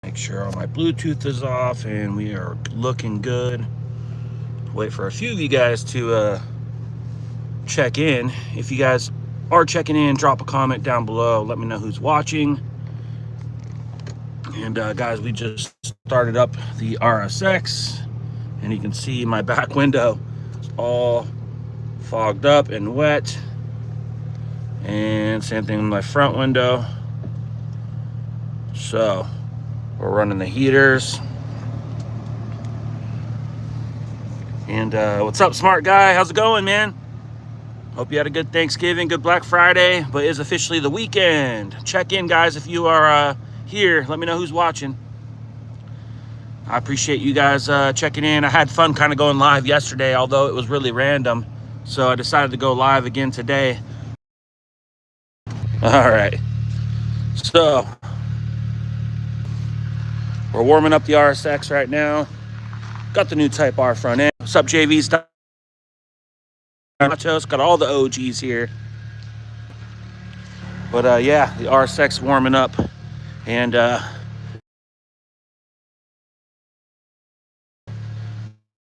Make sure all my Bluetooth is off and we are looking good. Wait for a few of you guys to check in. If you guys are checking in, drop a comment down below. Let me know who's watching. And guys, we just started up the RSX, and you can see my back window is all fogged up and wet. And same thing with my front window. So we're running the heaters. And what's up, smart guy? How's it going, man? Hope you had a good Thanksgiving, good Black Friday, but it's officially the weekend. Check in, guys, if you are here. Let me know who's watching. I appreciate you guys checking in. I had fun kind of going live yesterday, although it was really random. So I decided to go live again today. All right. So we're warming up the RSX right now. Got the new Type R front end. What's up, JV stuff? Nachos, got all the OGs here. But yeah, the RSX warming up, and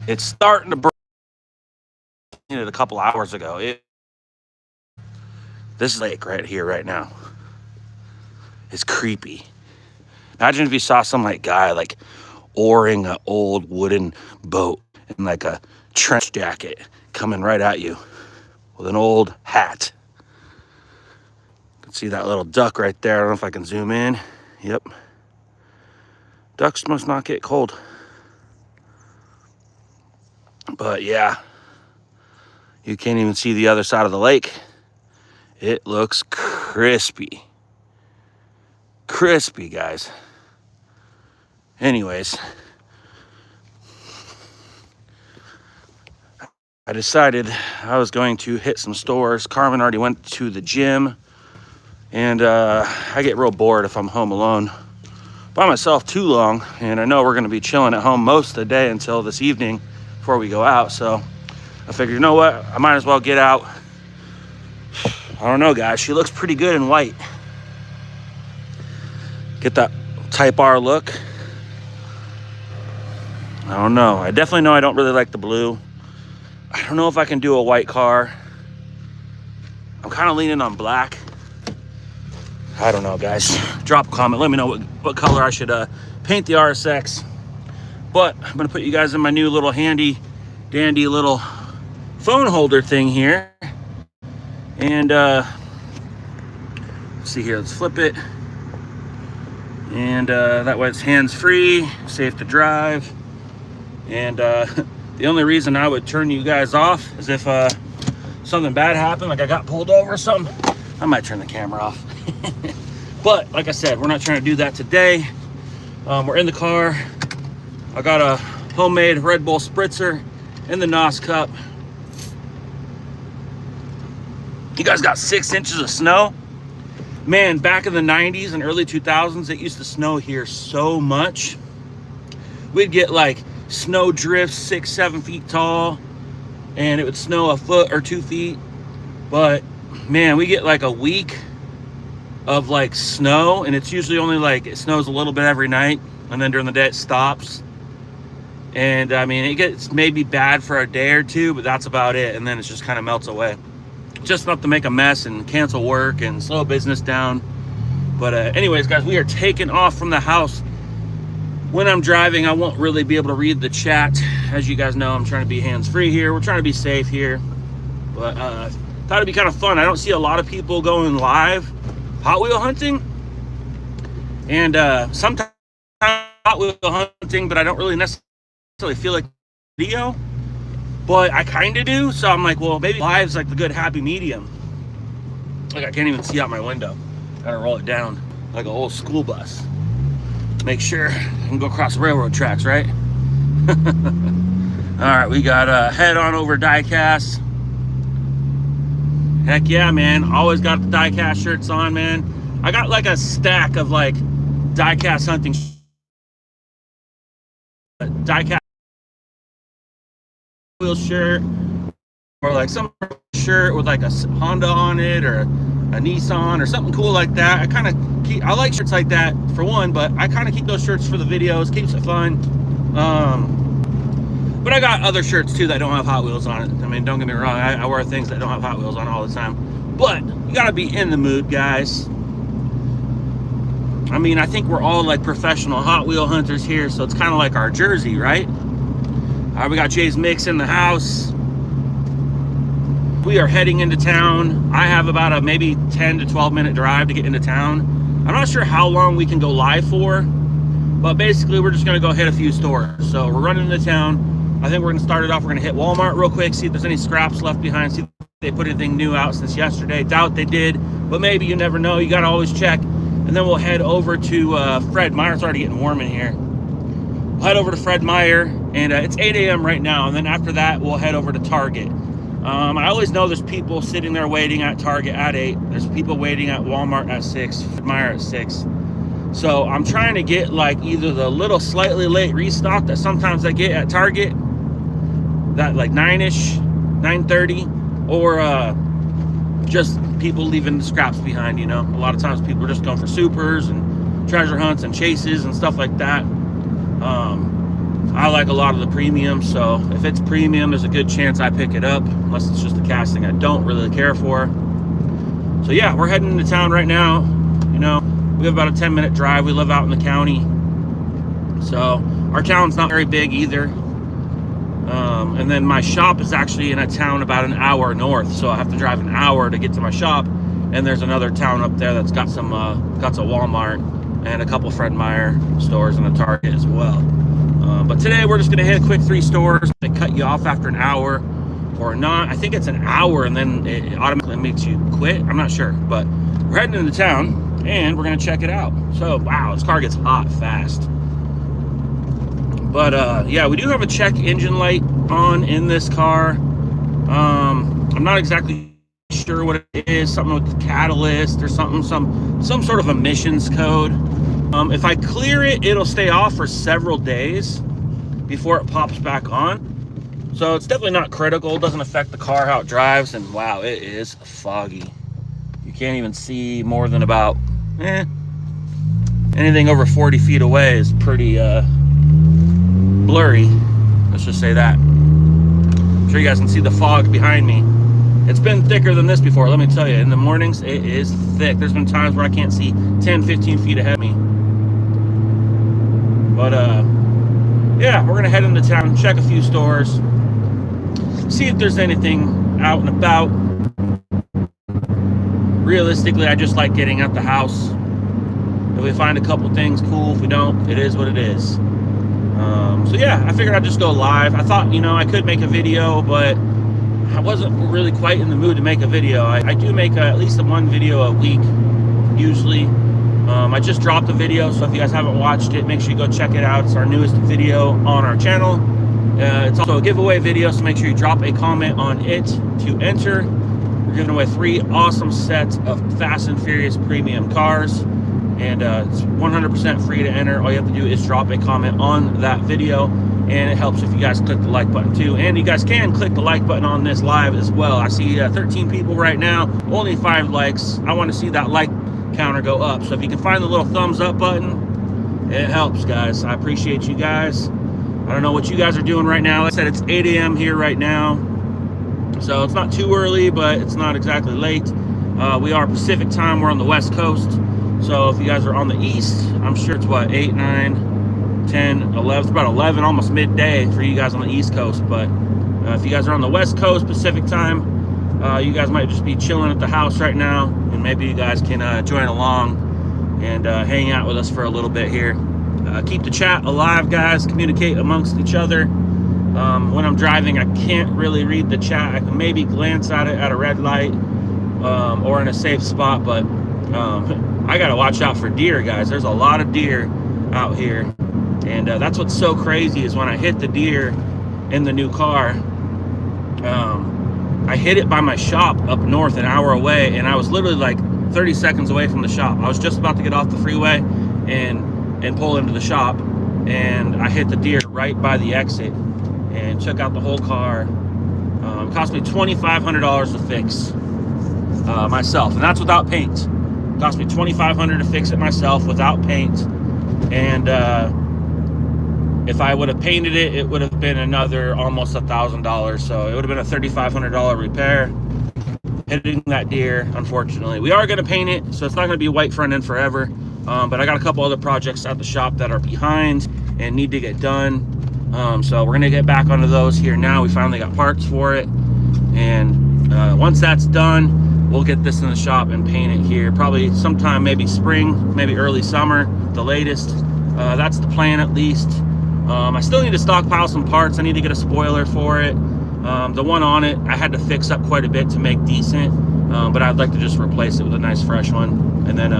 it's starting to burn. It a couple hours ago. This lake right here right now is creepy. Imagine if you saw some like guy like oaring an old wooden boat in like a trench jacket coming right at you with an old hat. You can see that little duck right there. I don't know if I can zoom in. Yep. Ducks must not get cold. But yeah, you can't even see the other side of the lake. It looks crispy. Crispy, guys. Anyways, I decided I was going to hit some stores. Karmen already went to the gym, and I get real bored if I'm home alone by myself too long, and I know we're going to be chilling at home most of the day until this evening before we go out. So I figured, you know what, I might as well get out. I don't know, guys, she looks pretty good in white. Get that Type R look. I don't know. I definitely know I don't really like the blue. I don't know if I can do a white car. I'm kind of leaning on black. I don't know, guys. Drop a comment. Let me know what color I should paint the RSX. But I'm going to put you guys in my new little handy dandy little phone holder thing here. And let's see here. Let's flip it. And that way it's hands-free, safe to drive. And the only reason I would turn you guys off is if something bad happened, like I got pulled over or something, I might turn the camera off. But like I said, we're not trying to do that today. We're in the car. I got a homemade Red Bull spritzer in the NOS cup. You guys got 6 inches of snow. Man, back in the 90s and early 2000s, it used to snow here so much. We'd get like snow drifts 6-7 feet tall, and it would snow a foot or 2 feet. But man, we get like a week of like snow, and it's usually only like, it snows a little bit every night, and then during the day it stops. And I mean, it gets maybe bad for a day or two, but that's about it, and then it just kind of melts away. Just enough to make a mess and cancel work and slow business down. But anyways, guys, we are taking off from the house. When I'm driving, I won't really be able to read the chat. As you guys know, I'm trying to be hands-free here. We're trying to be safe here. But thought it'd be kind of fun. I don't see a lot of people going live Hot Wheel hunting. And sometimes Hot Wheel hunting, but I don't really necessarily feel like video. But I kind of do. So I'm like, well, maybe live's like the good happy medium. Like I can't even see out my window. Gotta roll it down like an old school bus. Make sure I can go across the railroad tracks, right? All right, we got head on over Diecast. Heck yeah, man. Always got the Diecast shirts on, man. I got like a stack of like Diecast hunting Diecast wheel shirt, or like some shirt with like a Honda on it, or Nissan or something cool like that. I like shirts like that for one, but I kind of keep those shirts for the videos, keeps it fun. But I got other shirts too that don't have Hot Wheels on it. I mean, don't get me wrong, I wear things that don't have Hot Wheels on all the time. But you gotta be in the mood, guys. I mean, I think we're all like professional Hot Wheel hunters here, so it's kind of like our jersey, right? All right, we got Jay's Mix in the house. We are heading into town. I have about a maybe 10 to 12 minute drive to get into town. I'm not sure how long we can go live for, but basically we're just gonna go hit a few stores. So we're running into town. I think we're gonna start it off. We're gonna hit Walmart real quick, see if there's any scraps left behind, see if they put anything new out since yesterday. Doubt they did, but maybe, you never know. You gotta always check. And then we'll head over to Fred Meyer. It's already getting warm in here. We'll head over to Fred Meyer, and it's 8 a.m. right now. And then after that, we'll head over to Target. I always know there's people sitting there waiting at Target at 8. There's people waiting at Walmart at 6, Fred Meyer at 6. So I'm trying to get like either the little slightly late restock that sometimes I get at Target, that like 9-ish, 9:30, or just people leaving the scraps behind, you know. A lot of times people are just going for supers and treasure hunts and chases and stuff like that. I like a lot of the premium, so if it's premium, there's a good chance I pick it up, unless it's just a casting I don't really care for. So yeah, we're heading into town right now. You know, we have about a 10-minute drive. We live out in the county, so our town's not very big either. And then my shop is actually in a town about an hour north, so I have to drive an hour to get to my shop. And there's another town up there that's got some Walmart and a couple Fred Meyer stores and a Target as well. But today we're just gonna hit a quick 3 stores. They cut you off after an hour or not. I think it's an hour and then it automatically makes you quit. I'm not sure, but we're heading into town and we're gonna check it out. So wow, this car gets hot fast. But yeah, we do have a check engine light on in this car. I'm not exactly sure what it is, something with the catalyst or something, some sort of emissions code. If I clear it, it'll stay off for several days before it pops back on. So it's definitely not critical, doesn't affect the car, how it drives. And wow, it is foggy. You can't even see more than about, anything over 40 feet away is pretty blurry. Let's just say that. I'm sure you guys can see the fog behind me. It's been thicker than this before, let me tell you. In the mornings, it is thick. There's been times where I can't see 10, 15 feet ahead of me. But yeah, we're gonna head into town, check a few stores, see if there's anything out and about. Realistically, I just like getting out the house. If we find a couple things, cool. If we don't, it is what it is. So yeah, I figured I'd just go live. I thought, you know, I could make a video, but I wasn't really quite in the mood to make a video. I do make at least one video a week, usually. I just dropped a video, so if you guys haven't watched it, make sure you go check it out. It's our newest video on our channel. It's also a giveaway video, so make sure you drop a comment on it to enter. We're giving away 3 awesome sets of Fast and Furious premium cars, and it's 100% free to enter. All you have to do is drop a comment on that video, and it helps if you guys click the like button too. And you guys can click the like button on this live as well. I see 13 people right now, only 5 likes. I want to see that like counter go up, so if you can find the little thumbs up button, it helps, guys. I appreciate you guys. I don't know what you guys are doing right now. Like I said, it's 8 a.m. here right now, so it's not too early, but it's not exactly late. We are Pacific time. We're on the West Coast, so if you guys are on the East, I'm sure it's what, 8, 9, 10, 11. It's about 11, almost midday for you guys on the East Coast. But if you guys are on the West Coast Pacific time, you guys might just be chilling at the house right now, and maybe you guys can join along and hang out with us for a little bit here. Keep the chat alive, guys. Communicate amongst each other. When I'm driving, I can't really read the chat. I can maybe glance at it at a red light or in a safe spot, but I gotta watch out for deer, guys. There's a lot of deer out here, and that's what's so crazy is when I hit the deer in the new car, I hit it by my shop up north, an hour away, and I was literally like 30 seconds away from the shop. I was just about to get off the freeway and pull into the shop, and I hit the deer right by the exit and took out the whole car. It cost me $2,500 to fix. myself, and that's without paint. It cost me $2,500 to fix it myself without paint, and if I would have painted it, it would have been another almost $1,000. So it would have been a $3,500 repair. Hitting that deer, unfortunately. We are going to paint it, so it's not going to be white front end forever. But I got a couple other projects at the shop that are behind and need to get done. So we're going to get back onto those here now. We finally got parts for it. And once that's done, we'll get this in the shop and paint it here. Probably sometime, maybe spring, maybe early summer, the latest. That's the plan, at least. I still need to stockpile some parts. I need to get a spoiler for it. The one on it, I had to fix up quite a bit to make decent, but I'd like to just replace it with a nice fresh one. And then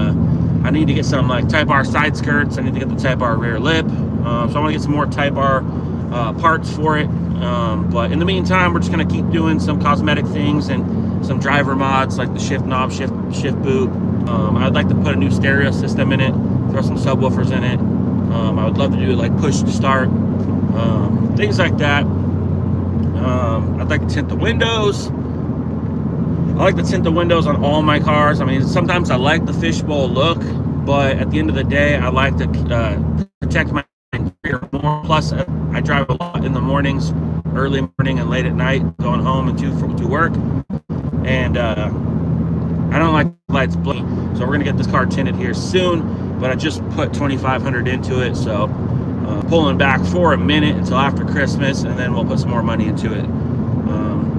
I need to get some like Type R side skirts. I need to get the Type R rear lip. So I want to get some more Type R parts for it. But in the meantime, we're just going to keep doing some cosmetic things and some driver mods like the shift knob, shift boot. I'd like to put a new stereo system in it, throw some subwoofers in it. I would love to do like push to start, things like that. I'd like to tint the windows. I like to tint the windows on all my cars. I mean, sometimes I like the fishbowl look, but at the end of the day, I like to protect my interior more. Plus, I drive a lot in the mornings, early morning and late at night, going home and to work. And I don't like lights blinking, so we're gonna get this car tinted here soon. But I just put $2,500 into it, so pulling back for a minute until after Christmas, and then we'll put some more money into it.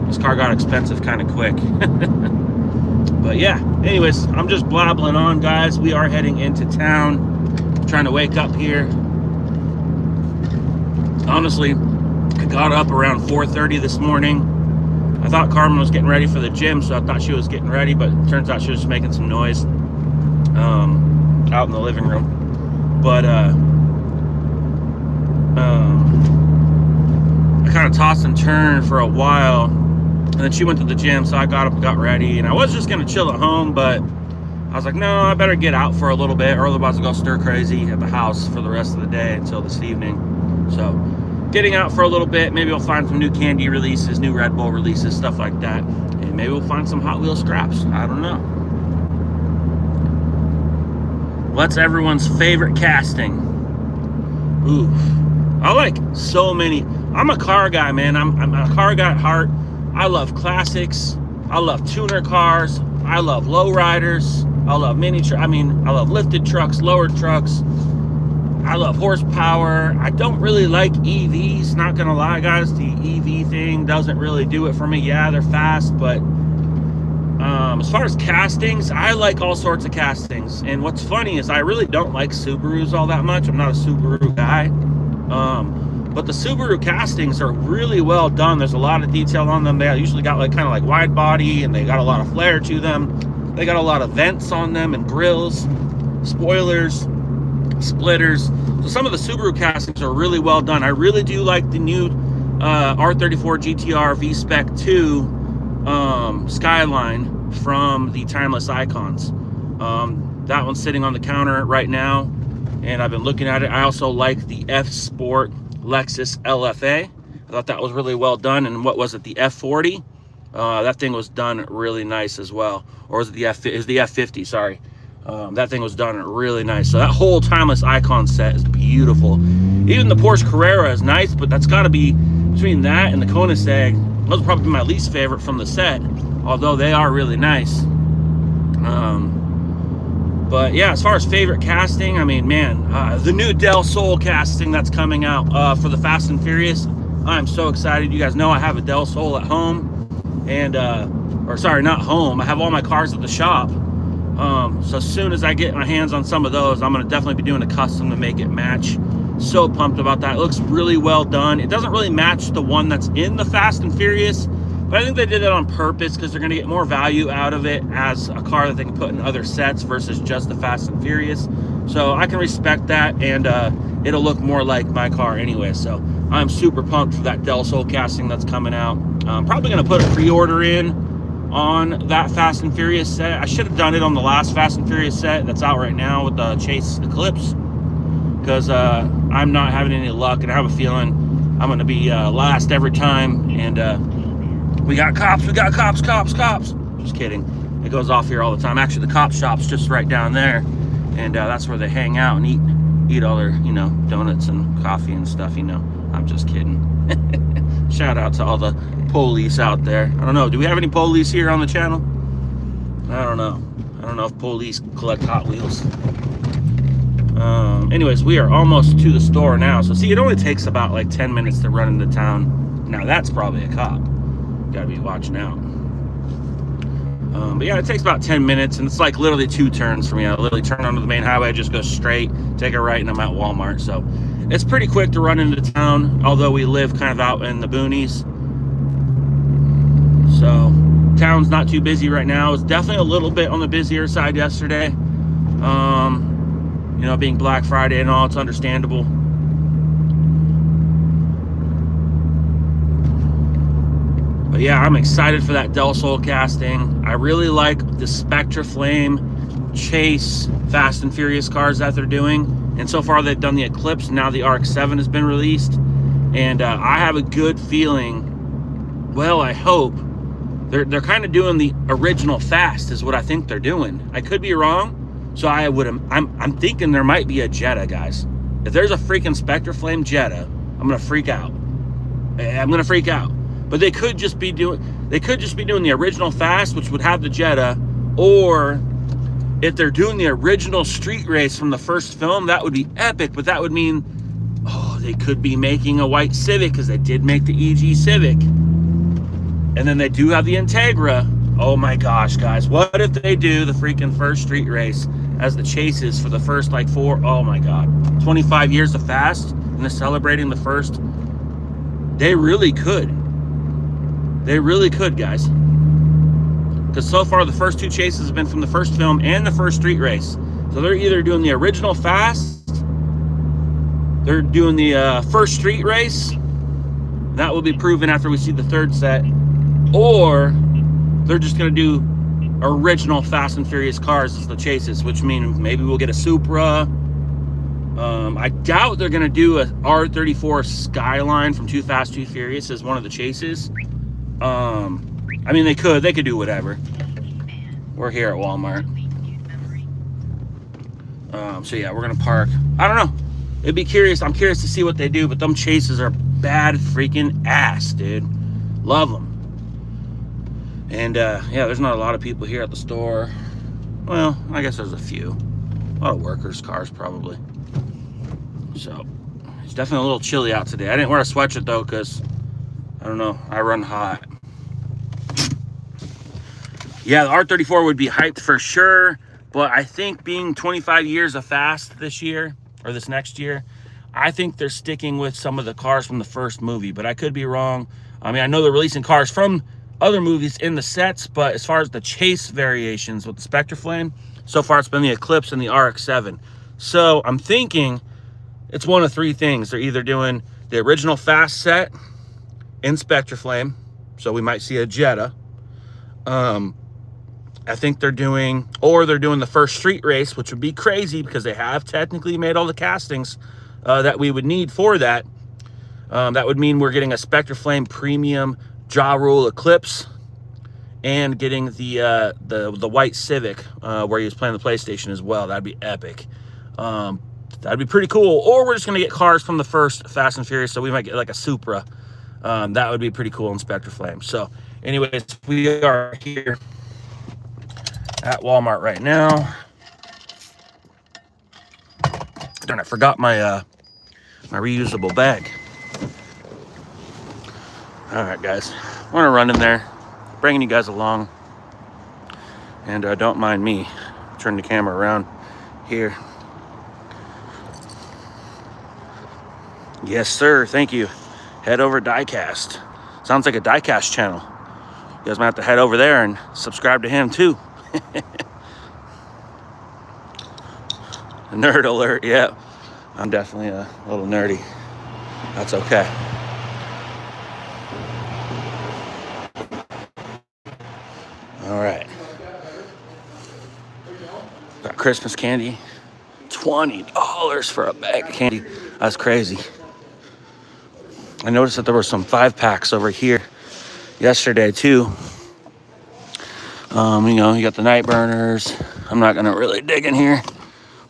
This car got expensive kind of quick. But yeah, anyways, I'm just blabbling on, guys. We are heading into town. I'm trying to wake up here. Honestly, I got up around 4:30 this morning. I thought Karmen was getting ready for the gym, so I thought she was getting ready, but it turns out she was just making some noise out in the living room. But I kind of tossed and turned for a while, and then she went to the gym, so I got up and got ready, and I was just gonna chill at home, but I was like, no, I better get out for a little bit, or otherwise I'll go stir crazy at the house for the rest of the day until this evening. So getting out for a little bit, maybe we'll find some new candy releases, new Red Bull releases, stuff like that, and maybe we'll find some Hot Wheels scraps. I don't know. What's everyone's favorite casting? Ooh, I like so many. I'm a car guy, man. I'm a car guy at heart. I love classics. I love tuner cars. I love lowriders. I love I love lifted trucks, lowered trucks. I love horsepower. I don't really like EVs, not gonna lie, guys. The EV thing doesn't really do it for me. Yeah, they're fast, but as far as castings, I like all sorts of castings. And what's funny is I really don't like Subarus all that much. I'm not a Subaru guy. But the Subaru castings are really well done. There's a lot of detail on them. They usually got like kind of like wide body, and they got a lot of flair to them. They got a lot of vents on them and grills, spoilers, splitters. So some of the Subaru castings are really well done. I really do like the new R34 GTR V-Spec 2 Skyline from the Timeless Icons. That one's sitting on the counter right now, and I've been looking at it. I also like the F Sport Lexus LFA. I thought that was really well done. And what was it, the F40? That thing was done really nice as well. Or was it the F50? Sorry. That thing was done really nice. So that whole Timeless Icon set is beautiful. Even the Porsche Carrera is nice, but that's got to be between that and the Koenigsegg. Those are probably my least favorite from the set, although they are really nice. But yeah, as far as favorite casting, I mean, man, the new Del Sol casting that's coming out for the Fast and Furious, I'm so excited. You guys know I have a Del Sol at home, and or sorry, not home. I have all my cars at the shop. So as soon as I get my hands on some of those, I'm gonna definitely be doing a custom to make it match. So pumped about that. It looks really well done. It doesn't really match the one that's in the Fast and Furious, but I think they did that on purpose because they're going to get more value out of it as a car that they can put in other sets versus just the Fast and Furious. So I can respect that, and it'll look more like my car anyway. So I'm super pumped for that Del Sol casting that's coming out. I'm probably going to put a pre-order in on that Fast and Furious set. I should have done it on the last Fast and Furious set that's out right now with the Chase Eclipse, because I'm not having any luck, and I have a feeling I'm going to be last every time. And we got cops. Just kidding. It goes off here all the time. Actually, the cop shop's just right down there, and that's where they hang out and eat all their, you know, donuts and coffee and stuff, you know. I'm just kidding. Shout out to all the police out there. I don't know, do we have any police here on the channel? I don't know if police collect Hot Wheels. Anyways, we are almost to the store now. So see, it only takes about like 10 minutes to run into town. Now that's probably a cop. Gotta be watching out. But yeah, it takes about 10 minutes, and it's like literally 2 turns for me. I literally turn onto the main highway, just go straight, take a right, and I'm at Walmart. So it's pretty quick to run into town, although we live kind of out in the boonies. So town's not too busy right now. It's definitely a little bit on the busier side yesterday. You know, being Black Friday and all, it's understandable. But yeah, I'm excited for that Del Sol casting. I really like the Spectra Flame Chase Fast and Furious cars that they're doing. And so far they've done the Eclipse. Now the RX-7 has been released. And I have a good feeling, well, I hope, they're kind of doing the original Fast is what I think they're doing. I could be wrong. So I'm thinking there might be a Jetta, guys. If there's a freaking Spectra Flame Jetta, I'm gonna freak out. I'm gonna freak out. But they could just be doing the original Fast, which would have the Jetta, or if they're doing the original street race from the first film, that would be epic. But that would mean, oh, they could be making a white Civic, because they did make the EG Civic, and then they do have the Integra. Oh my gosh, guys, what if they do the freaking first street race as the chases for the first like 4, oh my god, 25 years of Fast, and they're celebrating the first? They really could. They really could, guys. Because so far the first 2 chases have been from the first film and the first street race. So they're either doing the original Fast, they're doing the first street race. That will be proven after we see the 3rd set. Or they're just going to do original Fast and Furious cars as the chases, which means maybe we'll get a Supra. I doubt they're going to do a R34 Skyline from Too Fast, Too Furious as one of the chases. I mean, they could do whatever. We're here at Walmart. So yeah, we're going to park. I don't know. I'm curious to see what they do, but them chases are bad freaking ass, dude. Love them. And yeah, there's not a lot of people here at the store. Well, I guess there's a few. A lot of workers' cars probably. So it's definitely a little chilly out today. I didn't wear a sweatshirt though, because I don't know, I run hot. Yeah, the R34 would be hyped for sure, but I think being 25 years of Fast this year, or this next year, I think they're sticking with some of the cars from the first movie, but I could be wrong. I mean, I know they're releasing cars from other movies in the sets, but as far as the chase variations with the Spectra Flame, so far it's been the Eclipse and the RX-7. So I'm thinking it's one of 3 things. They're either doing the original Fast set in Spectra Flame, so we might see a Jetta. I think they're doing the first street race, which would be crazy because they have technically made all the castings that we would need for that. That would mean we're getting a Spectra Flame Premium Ja Rule Eclipse and getting the white Civic where he was playing the PlayStation as well. That'd be epic. That'd be pretty cool. Or we're just gonna get cars from the first Fast and Furious, so we might get like a Supra. That would be pretty cool in Spectra Flame. So anyways, we are here at Walmart right now. Darn, I forgot my my reusable bag. All right, guys, I want to run in there, bringing you guys along, and don't mind me. Turn the camera around here. Yes, sir. Thank you. Head over Diecast. Sounds like a Diecast channel. You guys might have to head over there and subscribe to him too. Nerd alert. Yeah, I'm definitely a little nerdy. That's okay. All right. Got Christmas candy. $20 for a bag of candy. That's crazy. I noticed that there were some 5-packs over here yesterday too. You know, you got the night burners. I'm not gonna really dig in here,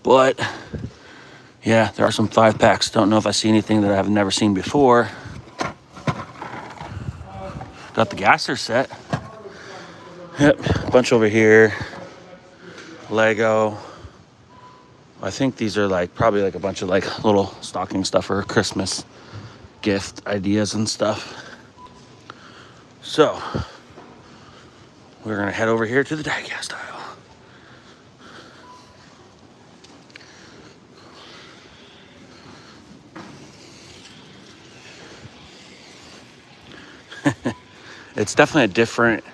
but yeah, there are some 5-packs. Don't know if I see anything that I've never seen before. Got the gasser set. Yep, bunch over here. Lego. I think these are like probably like a bunch of like little stocking stuffer Christmas gift ideas and stuff. So we're gonna head over here to the diecast aisle. It's definitely a different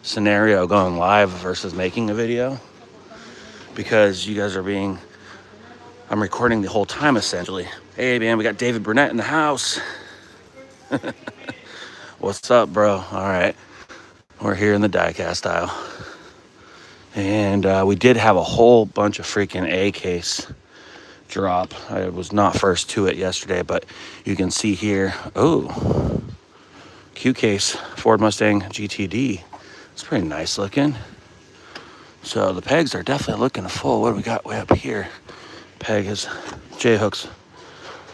scenario going live versus making a video, because you guys are I'm recording the whole time essentially. Hey man, we got David Burnett in the house. What's up, bro? All right, we're here in the diecast aisle, and we did have a whole bunch of freaking A case drop. I was not first to it yesterday, but you can see here, oh, Q case Ford Mustang GTD. It's pretty nice looking. So the pegs are definitely looking full. What do we got way up here? Peg is J-hooks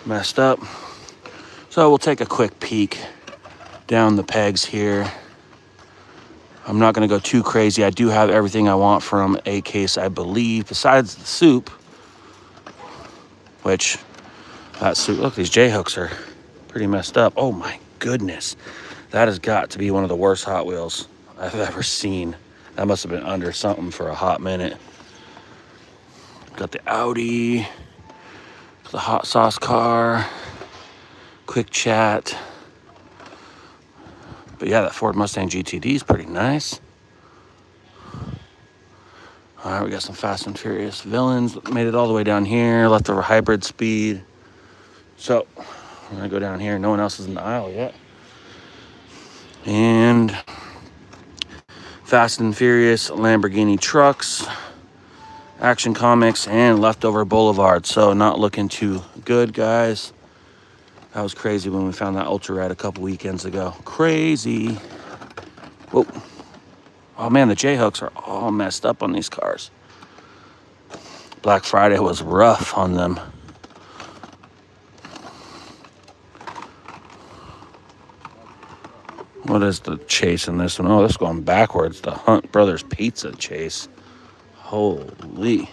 messed up. So we'll take a quick peek down the pegs here. I'm not gonna go too crazy. I do have everything I want from a case, I believe, besides the soup, which that soup, look, these J-hooks are pretty messed up. Oh my goodness. That has got to be one of the worst Hot Wheels I've ever seen. That must have been under something for a hot minute. Got the Audi, the hot sauce car, quick chat. But yeah, that Ford Mustang GTD is pretty nice. All right, we got some Fast and Furious villains. Made it all the way down here, leftover hybrid speed. So we're gonna go down here. No one else is in the aisle yet. And Fast and Furious Lamborghini trucks, Action Comics, and Leftover Boulevard. So not looking too good, guys. That was crazy when we found that Ultra Red a couple weekends ago. Crazy. Whoa. Oh man, the J-hooks are all messed up on these cars. Black Friday was rough on them. What is the chase in this one? Oh, this is going backwards. The Hunt Brothers Pizza chase. Holy.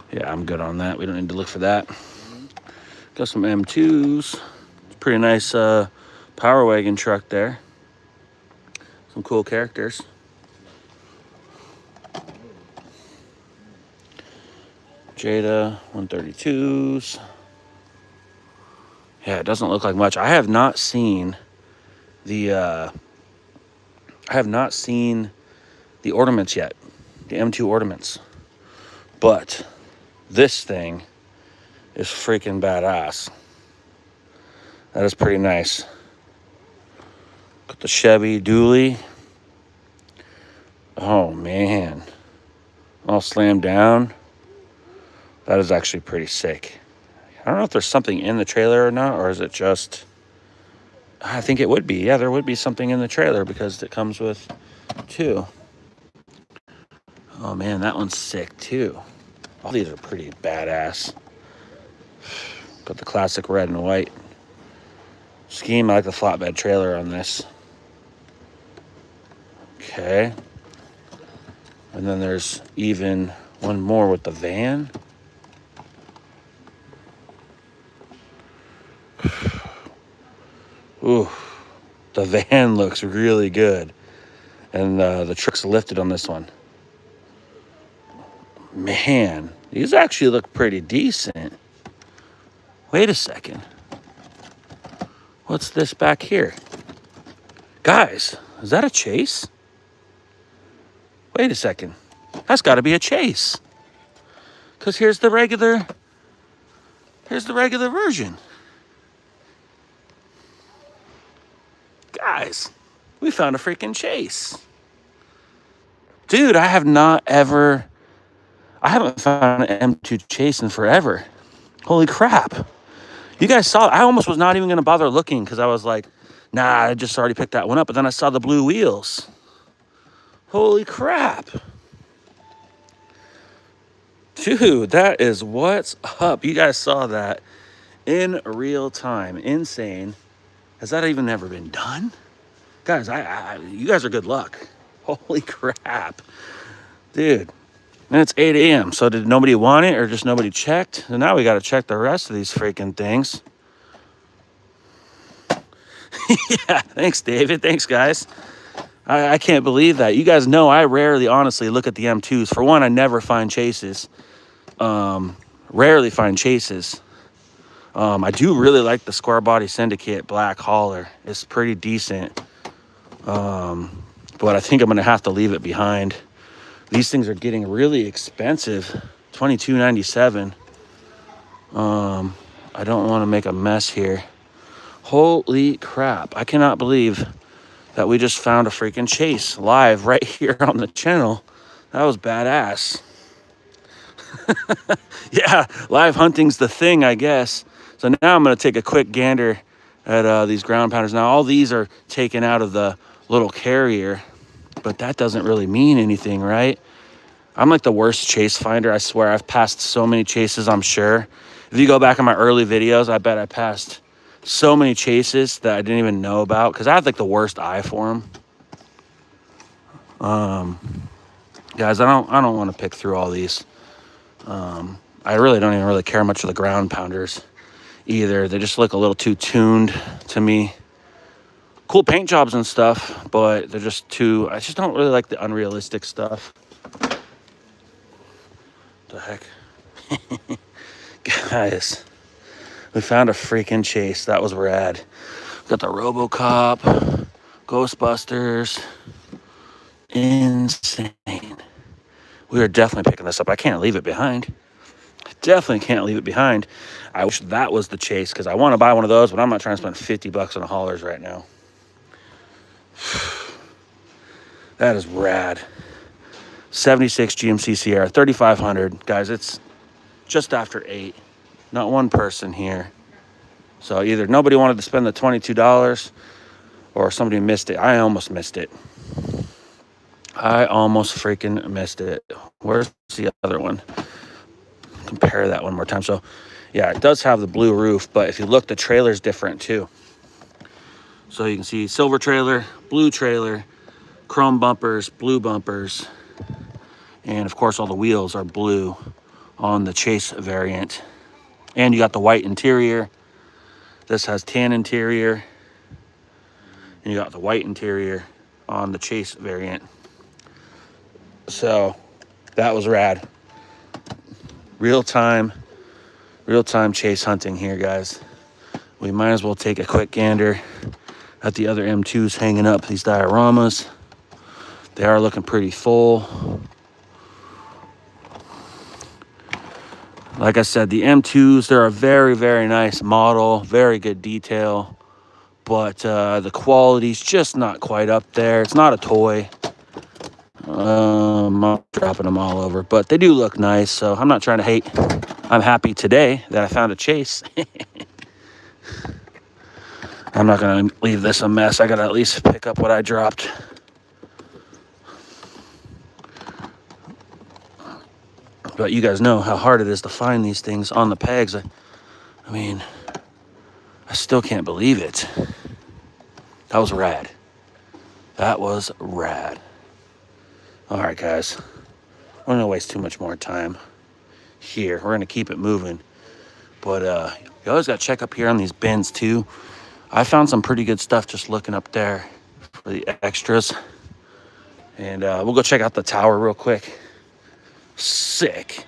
Yeah, I'm good on that. We don't need to look for that. Got some M2s. It's a pretty nice Power Wagon truck there. Some cool characters. Jada 132s. Yeah, it doesn't look like much. I have not seen the ornaments yet, the M2 ornaments, but this thing is freaking badass. That is pretty nice. Got the Chevy dually. Oh man, all slammed down. That is actually pretty sick. I don't know if there's something in the trailer or not, or is it just, I think it would be. Yeah, there would be something in the trailer because it comes with 2. Oh man, that one's sick too. All these are pretty badass. Got the classic red and white scheme. I like the flatbed trailer on this. Okay. And then there's even one more with the van. Ooh, the van looks really good. And the truck's lifted on this one. Man, these actually look pretty decent. Wait a second. What's this back here? Guys, is that a chase? Wait a second. That's got to be a chase. Because here's the regular version. Guys, we found a freaking chase. Dude, I haven't found an M2 chase in forever. Holy crap. You guys saw it. I almost was not even going to bother looking because I was like, nah, I just already picked that one up. But then I saw the blue wheels. Holy crap. Dude, that is what's up. You guys saw that in real time. Insane. Has that even ever been done? Guys, you guys are good luck. Holy crap. Dude. And it's 8 a.m. So did nobody want it or just nobody checked? And now we got to check the rest of these freaking things. Yeah, thanks, David. Thanks, guys. I can't believe that. You guys know I rarely, honestly, look at the M2s. For one, I never find chases. Rarely find chases. I do really like the Square Body Syndicate Black Hauler. It's pretty decent. But I think I'm going to have to leave it behind. These things are getting really expensive. $22.97. I don't want to make a mess here. Holy crap. I cannot believe that we just found a freaking chase live right here on the channel. That was badass. Yeah, live hunting's the thing, I guess. So now I'm going to take a quick gander at these ground pounders. Now, all these are taken out of the little carrier, but that doesn't really mean anything, right? I'm like the worst chase finder. I swear I've passed so many chases, I'm sure. If you go back in my early videos, I bet I passed so many chases that I didn't even know about because I have like the worst eye for them. Guys, I don't want to pick through all these. I really don't even really care much for the ground pounders either. They just look a little too tuned to me. Cool paint jobs and stuff, but they're just too, I just don't really like the unrealistic stuff. The heck? Guys, we found a freaking chase. That was rad. Got the RoboCop, Ghostbusters. Insane. We are definitely picking this up. I can't leave it behind. Definitely can't leave it behind. I wish that was the chase because I want to buy one of those, but I'm not trying to spend $50 on haulers right now. That is rad. 76 GMC Sierra, 3,500. Guys, it's just after 8. Not one person here. So either nobody wanted to spend the $22 or somebody missed it. I almost missed it. I almost freaking missed it. Where's the other one? Compare that one more time. So, yeah, it does have the blue roof, but if you look, the trailer's different too. So you can see silver trailer, blue trailer, chrome bumpers, blue bumpers, and of course all the wheels are blue on the Chase variant. And you got the white interior. This has tan interior. And you got the white interior on the Chase variant. So that was rad. Real-time chase hunting here, guys. We might as well take a quick gander at the other M2s hanging up, these dioramas. They are looking pretty full. Like I said, the M2s, they're a very, very nice model, very good detail, but the quality's just not quite up there. It's not a toy. I'm dropping them all over, but they do look nice, so I'm not trying to hate. I'm happy today that I found a chase. I'm not going to leave this a mess. I got to at least pick up what I dropped. But you guys know how hard it is to find these things on the pegs. I mean, I still can't believe it. That was rad. That was rad. All right, guys. I'm not going to waste too much more time here. We're going to keep it moving. But you always got to check up here on these bins, too. I found some pretty good stuff just looking up there for the extras. And we'll go check out the tower real quick. Sick.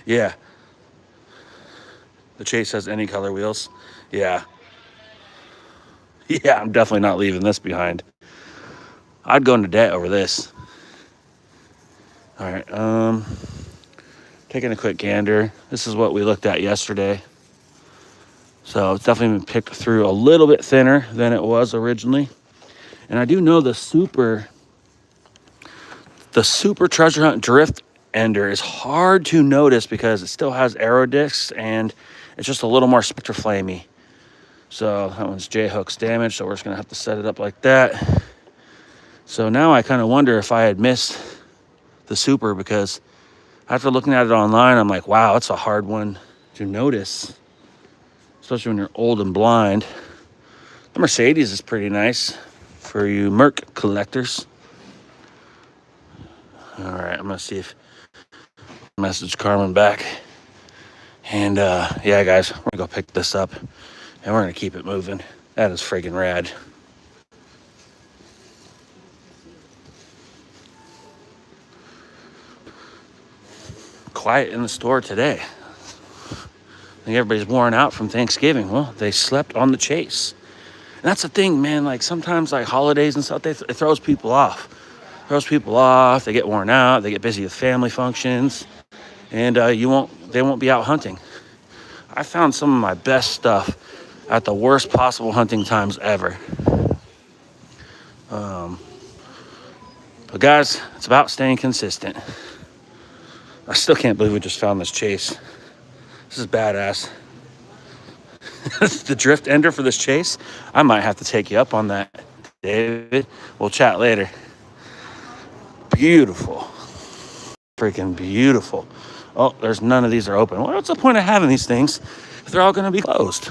Yeah. The Chase has any color wheels. Yeah. Yeah, I'm definitely not leaving this behind. I'd go into debt over this. All right, taking a quick gander. This is what we looked at yesterday. So it's definitely been picked through a little bit thinner than it was originally. And I do know the Super Treasure Hunt Drift Ender is hard to notice because it still has aero discs and it's just a little more spectraflamey. So that one's J-hook's damaged, so we're just gonna have to set it up like that. So now I kind of wonder if I had missed the Super, because after looking at it online, I'm like, wow, it's a hard one to notice, especially when you're old and blind. The Mercedes is pretty nice for you Merc collectors. All right, I'm gonna see if I message Karmen back. And yeah, guys, we're gonna go pick this up and we're gonna keep it moving. That is friggin' rad. Quiet in the store today. I think everybody's worn out from Thanksgiving. Well, they slept on the chase. And that's the thing, man. Like sometimes like holidays and stuff, it throws people off. They get worn out. They get busy with family functions. And they won't be out hunting. I found some of my best stuff at the worst possible hunting times ever. But guys, it's about staying consistent. I still can't believe we just found this chase. This is badass. The drift ender for this chase. I might have to take you up on that, David. We'll chat later. Beautiful. Freaking beautiful. Oh, there's none of these are open. What's the point of having these things if they're all going to be closed?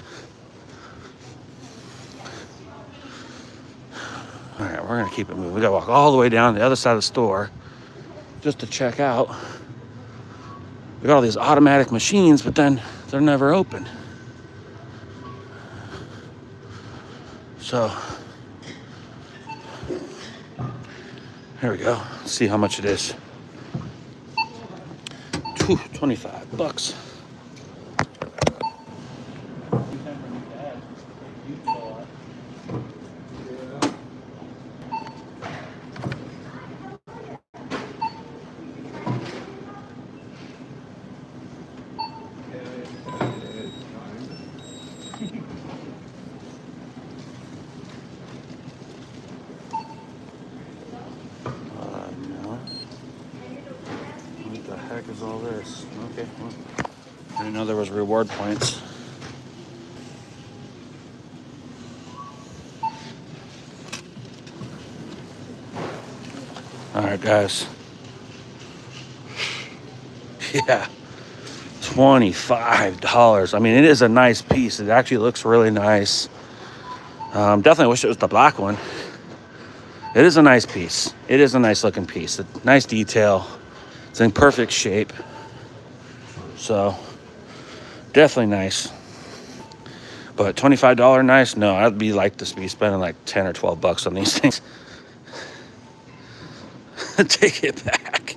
All right, we're going to keep it moving. We got to walk all the way down the other side of the store just to check out. We got all these automatic machines, but then they're never open. So, here we go. Let's see how much it is. Whew, $25. Is all this okay? Well, I didn't know there was reward points. All right, guys. Yeah, $25. I mean, it is a nice piece. It actually looks really nice. Definitely wish it was the black one. It is a nice piece. It is a nice looking piece. A nice detail. It's in perfect shape. So, definitely nice. But $25 nice? No, I'd be like to be spending like 10 or 12 bucks on these things. Take it back.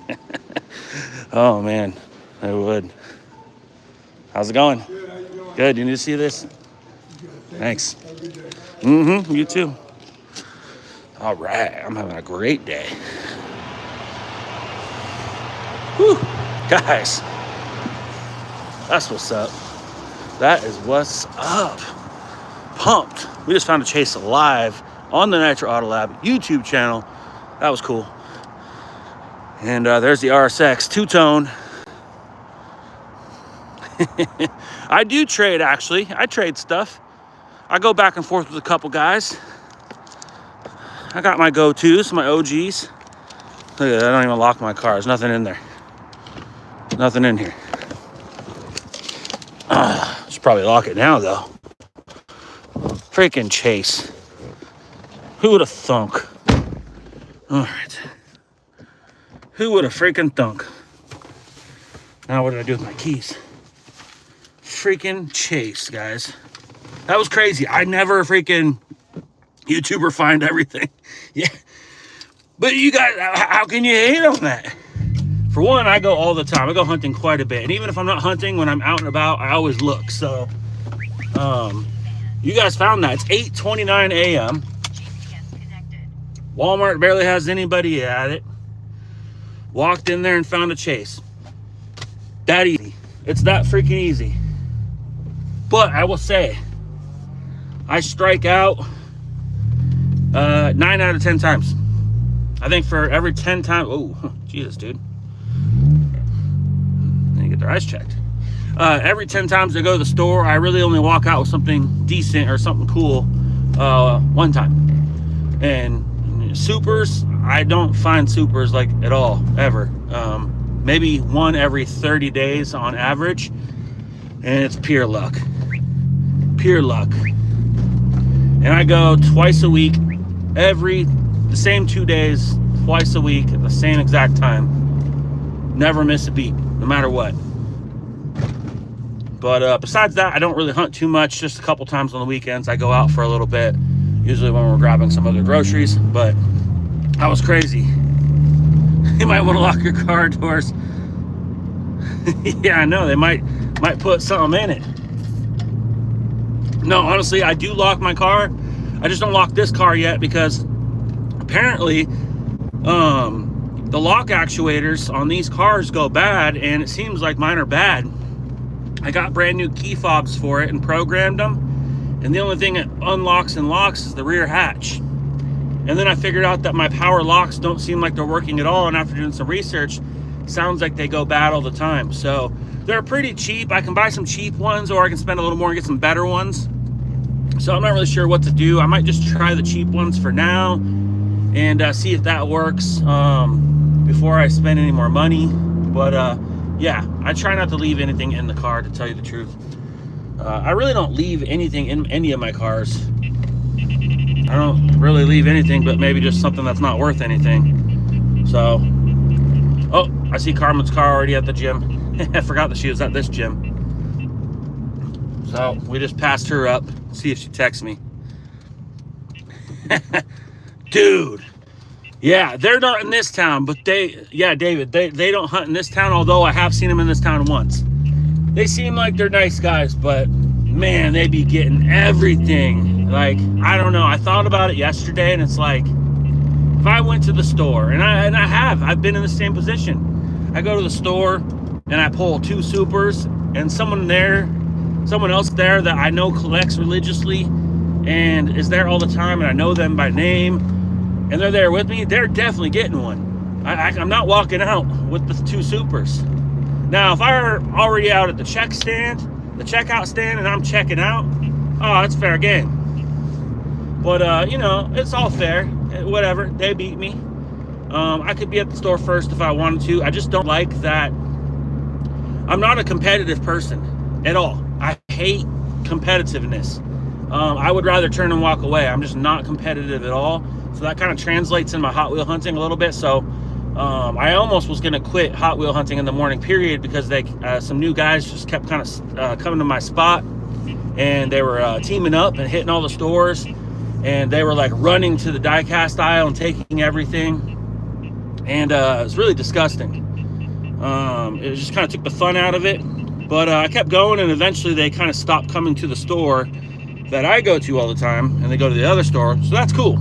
Oh man, I would. How's it going? Good, how you doing? Good, you need to see this? Good, Thanks. Have a good day. Mm-hmm, you too. All right, I'm having a great day. Whew, guys, that's what's up. That is what's up. Pumped. We just found a chase live on the Nitro Autolab YouTube channel. That was cool. And there's the RSX two-tone. I do trade, actually. I trade stuff. I go back and forth with a couple guys. I got my go-tos, my OGs. Look at that, I don't even lock my car. There's nothing in there. Nothing in here. Should probably lock it now, though. Freaking chase. Who would have thunk? All right. Who would have freaking thunk? Now what do I do with my keys? Freaking chase, guys. That was crazy. I never freaking YouTuber find everything. Yeah. But you guys, how can you hate on that? For one, I go all the time. I go hunting quite a bit. And even if I'm not hunting, when I'm out and about, I always look. So, you guys found that. It's 8:29 a.m. Walmart barely has anybody at it. Walked in there and found a chase. That easy. It's that freaking easy. But I will say, I strike out 9 out of 10 times. I think for every 10 times, oh, Jesus, dude. Then you get their eyes checked. Every 10 times I go to the store, I really only walk out with something decent or something cool one time. And supers, I don't find supers like at all, ever. Maybe one every 30 days on average, and it's pure luck. Pure luck. And I go twice a week, the same 2 days, twice a week at the same exact time. Never miss a beat, no matter what. But besides that, I don't really hunt too much. Just a couple times on the weekends, I go out for a little bit, usually when we're grabbing some other groceries. But that was crazy. You might want to lock your car doors. Yeah, I know, they might put something in it. No, honestly, I do lock my car. I just don't lock this car yet because apparently the lock actuators on these cars go bad, and it seems like mine are bad. I got brand new key fobs for it and programmed them, and the only thing that unlocks and locks is the rear hatch. And then I figured out that my power locks don't seem like they're working at all, and after doing some research, it sounds like they go bad all the time. So they're pretty cheap. I can buy some cheap ones, or I can spend a little more and get some better ones. So I'm not really sure what to do. I might just try the cheap ones for now and see if that works before I spend any more money. But yeah, I try not to leave anything in the car, to tell you the truth. I really don't leave anything in any of my cars. I don't really leave anything but maybe just something that's not worth anything. So, oh, I see Karmen's car already at the gym. I forgot that she was at this gym. So we just passed her up, see if she texts me. Dude, yeah, they're not in this town, but David, they don't hunt in this town, although I have seen them in this town once. They seem like they're nice guys, but man, they be getting everything. Like, I don't know, I thought about it yesterday, and it's like, if I went to the store, and I've been in the same position. I go to the store, and I pull 2 supers, and someone else there that I know collects religiously, and is there all the time, and I know them by name, and they're there with me, they're definitely getting one. I'm not walking out with the 2 supers. Now, if I'm already out at the checkout stand, and I'm checking out, oh, it's fair game. But, you know, it's all fair. Whatever, they beat me. I could be at the store first if I wanted to. I just don't like that. I'm not a competitive person at all. I hate competitiveness. I would rather turn and walk away. I'm just not competitive at all. So that kind of translates in my Hot Wheel hunting a little bit. So I almost was going to quit Hot Wheel hunting in the morning period because some new guys just kept kind of coming to my spot, and they were teaming up and hitting all the stores, and they were like running to the diecast aisle and taking everything, and it was really disgusting. It just kind of took the fun out of it, but I kept going, and eventually they kind of stopped coming to the store that I go to all the time, and they go to the other store, so that's cool.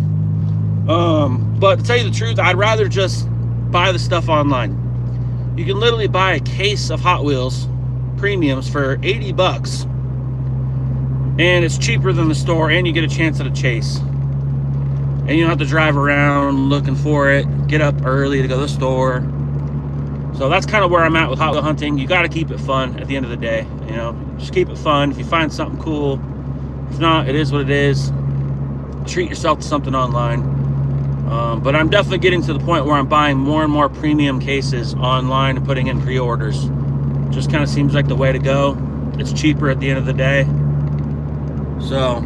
But to tell you the truth, I'd rather just buy the stuff online. You can literally buy a case of Hot Wheels premiums for $80, and it's cheaper than the store, and you get a chance at a chase, and you don't have to drive around looking for it, get up early to go to the store. So that's kind of where I'm at with Hot Wheel hunting. You got to keep it fun at the end of the day, you know, just keep it fun. If you find something cool, if not, it is what it is. Treat yourself to something online. But I'm definitely getting to the point where I'm buying more and more premium cases online and putting in pre-orders. Just kind of seems like the way to go. It's cheaper at the end of the day. So,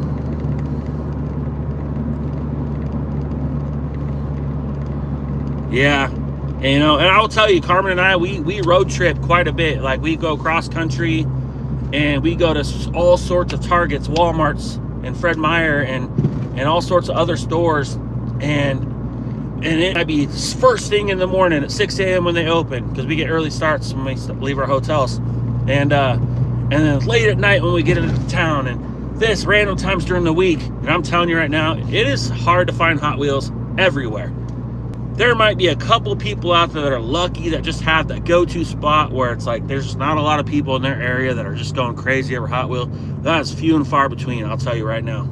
yeah. And, you know, and I'll tell you, Karmen and I, we road trip quite a bit. Like, we go cross country, and we go to all sorts of Targets, Walmarts, and Fred Meyer, and all sorts of other stores. And it might be first thing in the morning at 6 a.m. when they open, because we get early starts when we leave our hotels, and then late at night when we get into town, and this random times during the week. And I'm telling you right now, it is hard to find Hot Wheels everywhere. There might be a couple people out there that are lucky that just have that go-to spot where it's like there's just not a lot of people in their area that are just going crazy over Hot Wheel. That is few and far between, I'll tell you right now.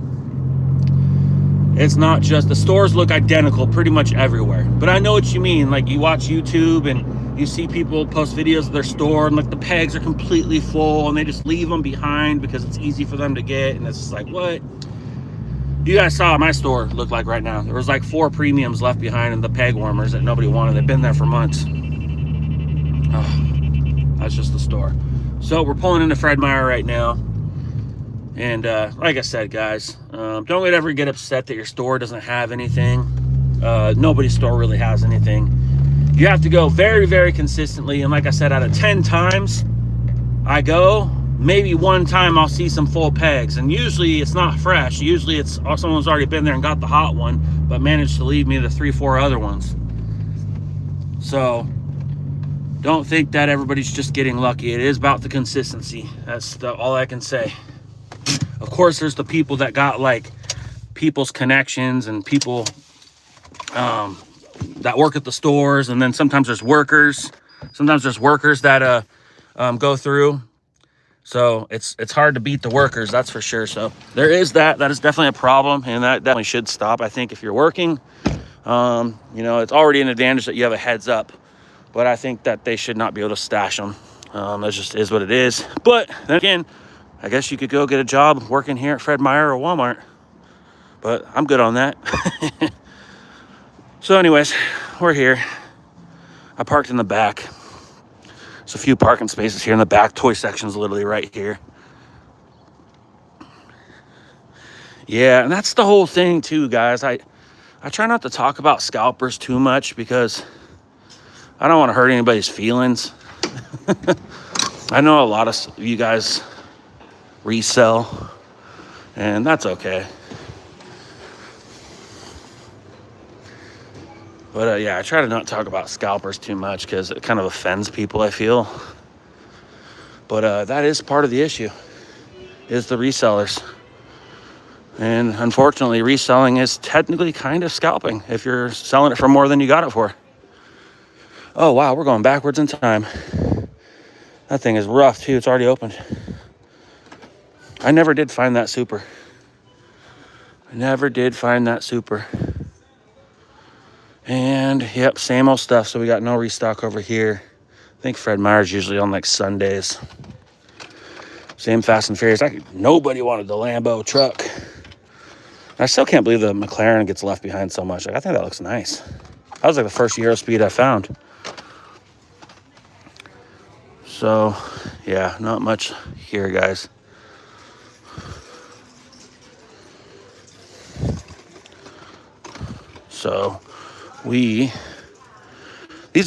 It's not just, the stores look identical pretty much everywhere. But I know what you mean. Like, you watch YouTube and You see people post videos of their store and like the pegs are completely full and they just leave them behind because it's easy for them to get. And it's just like, what? You guys saw my store look like right now. There was like 4 premiums left behind in the peg warmers that nobody wanted. They've been there for months. Oh, that's just the store. So we're pulling into Fred Meyer right now. And like I said, guys, don't ever get upset that your store doesn't have anything. Nobody's store really has anything. You have to go very, very consistently. And like I said, out of 10 times I go, maybe 1 time I'll see some full pegs. And usually it's not fresh. Usually it's someone's already been there and got the hot one, but managed to leave me the 3-4 other ones. So don't think that everybody's just getting lucky. It is about the consistency. That's all I can say. Of course, there's the people that got like people's connections and people that work at the stores, and then sometimes there's workers. Sometimes there's workers that go through. So it's hard to beat the workers, that's for sure. So there is that. That is definitely a problem, and that definitely should stop. I think if you're working, you know, it's already an advantage that you have a heads up. But I think that they should not be able to stash them. That just is what it is. But then again, I guess you could go get a job working here at Fred Meyer or Walmart. But I'm good on that. So anyways, we're here. I parked in the back. There's a few parking spaces here in the back. Toy section's literally right here. Yeah, and that's the whole thing too, guys. I try not to talk about scalpers too much because I don't want to hurt anybody's feelings. I know a lot of you guys resell, and that's okay. But yeah, I try to not talk about scalpers too much because it kind of offends people, I feel. But that is part of the issue, is the resellers. And unfortunately, reselling is technically kind of scalping if you're selling it for more than you got it for. Oh, wow, we're going backwards in time. That thing is rough, too. It's already opened. I never did find that super. And, yep, same old stuff. So we got no restock over here. I think Fred Meyer's usually on, like, Sundays. Same Fast and Furious. Nobody wanted the Lambo truck. I still can't believe the McLaren gets left behind so much. Like, I think that looks nice. That was, like, the first Euro Speed I found. So, yeah, not much here, guys. So, these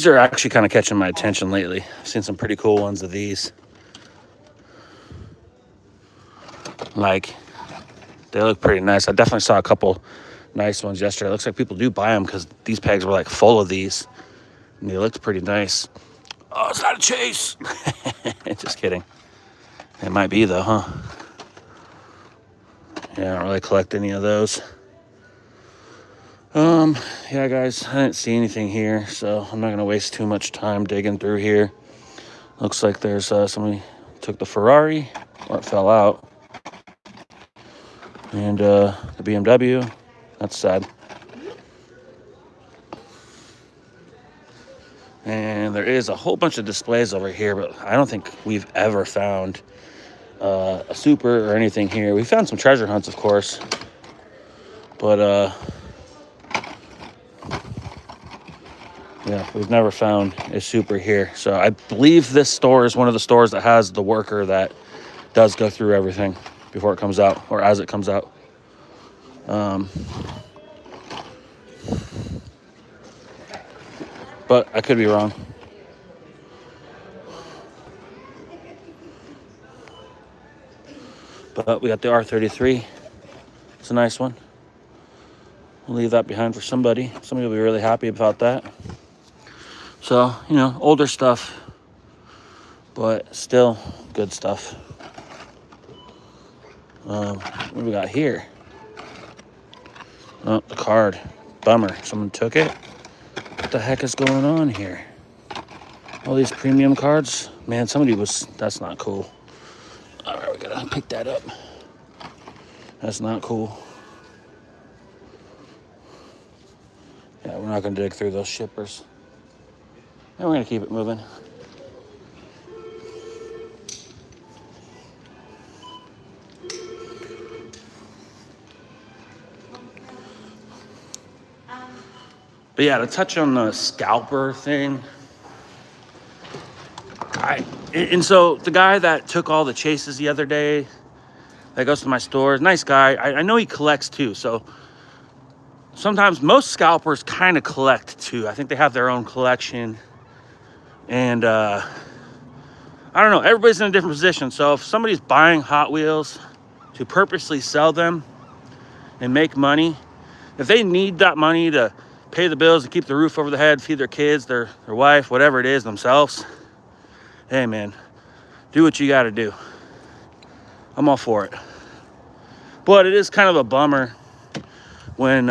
are actually kind of catching my attention lately. I've seen some pretty cool ones of these. Like, they look pretty nice. I definitely saw a couple nice ones yesterday. It looks like people do buy them because these pegs were like full of these. And they looked pretty nice. Oh, it's not a chase. Just kidding. It might be though, huh? Yeah, I don't really collect any of those. Yeah, guys, I didn't see anything here, so I'm not going to waste too much time digging through here. Looks like there's somebody took the Ferrari, or it fell out. And the BMW, that's sad. And there is a whole bunch of displays over here, but I don't think we've ever found a super or anything here. We found some treasure hunts, of course, but yeah, we've never found a super here. So I believe this store is one of the stores that has the worker that does go through everything before it comes out, or as it comes out. But I could be wrong. But we got the R33. It's a nice one. We'll leave that behind for somebody. Somebody will be really happy about that. So, you know, older stuff, but still good stuff. What do we got here? Oh, the card. Bummer. Someone took it. What the heck is going on here? All these premium cards? Man, that's not cool. All right, we gotta pick that up. That's not cool. Yeah, we're not gonna dig through those shippers. And we're gonna keep it moving. But yeah, to touch on the scalper thing, and so the guy that took all the chases the other day, that goes to my store, nice guy. I know he collects too. So sometimes most scalpers kind of collect too. I think they have their own collection. And I don't know, everybody's in a different position. So if somebody's buying Hot Wheels to purposely sell them and make money, if they need that money to pay the bills and keep the roof over the head, feed their kids, their wife, whatever it is, themselves, hey man, do what you got to do. I'm all for it. But it is kind of a bummer when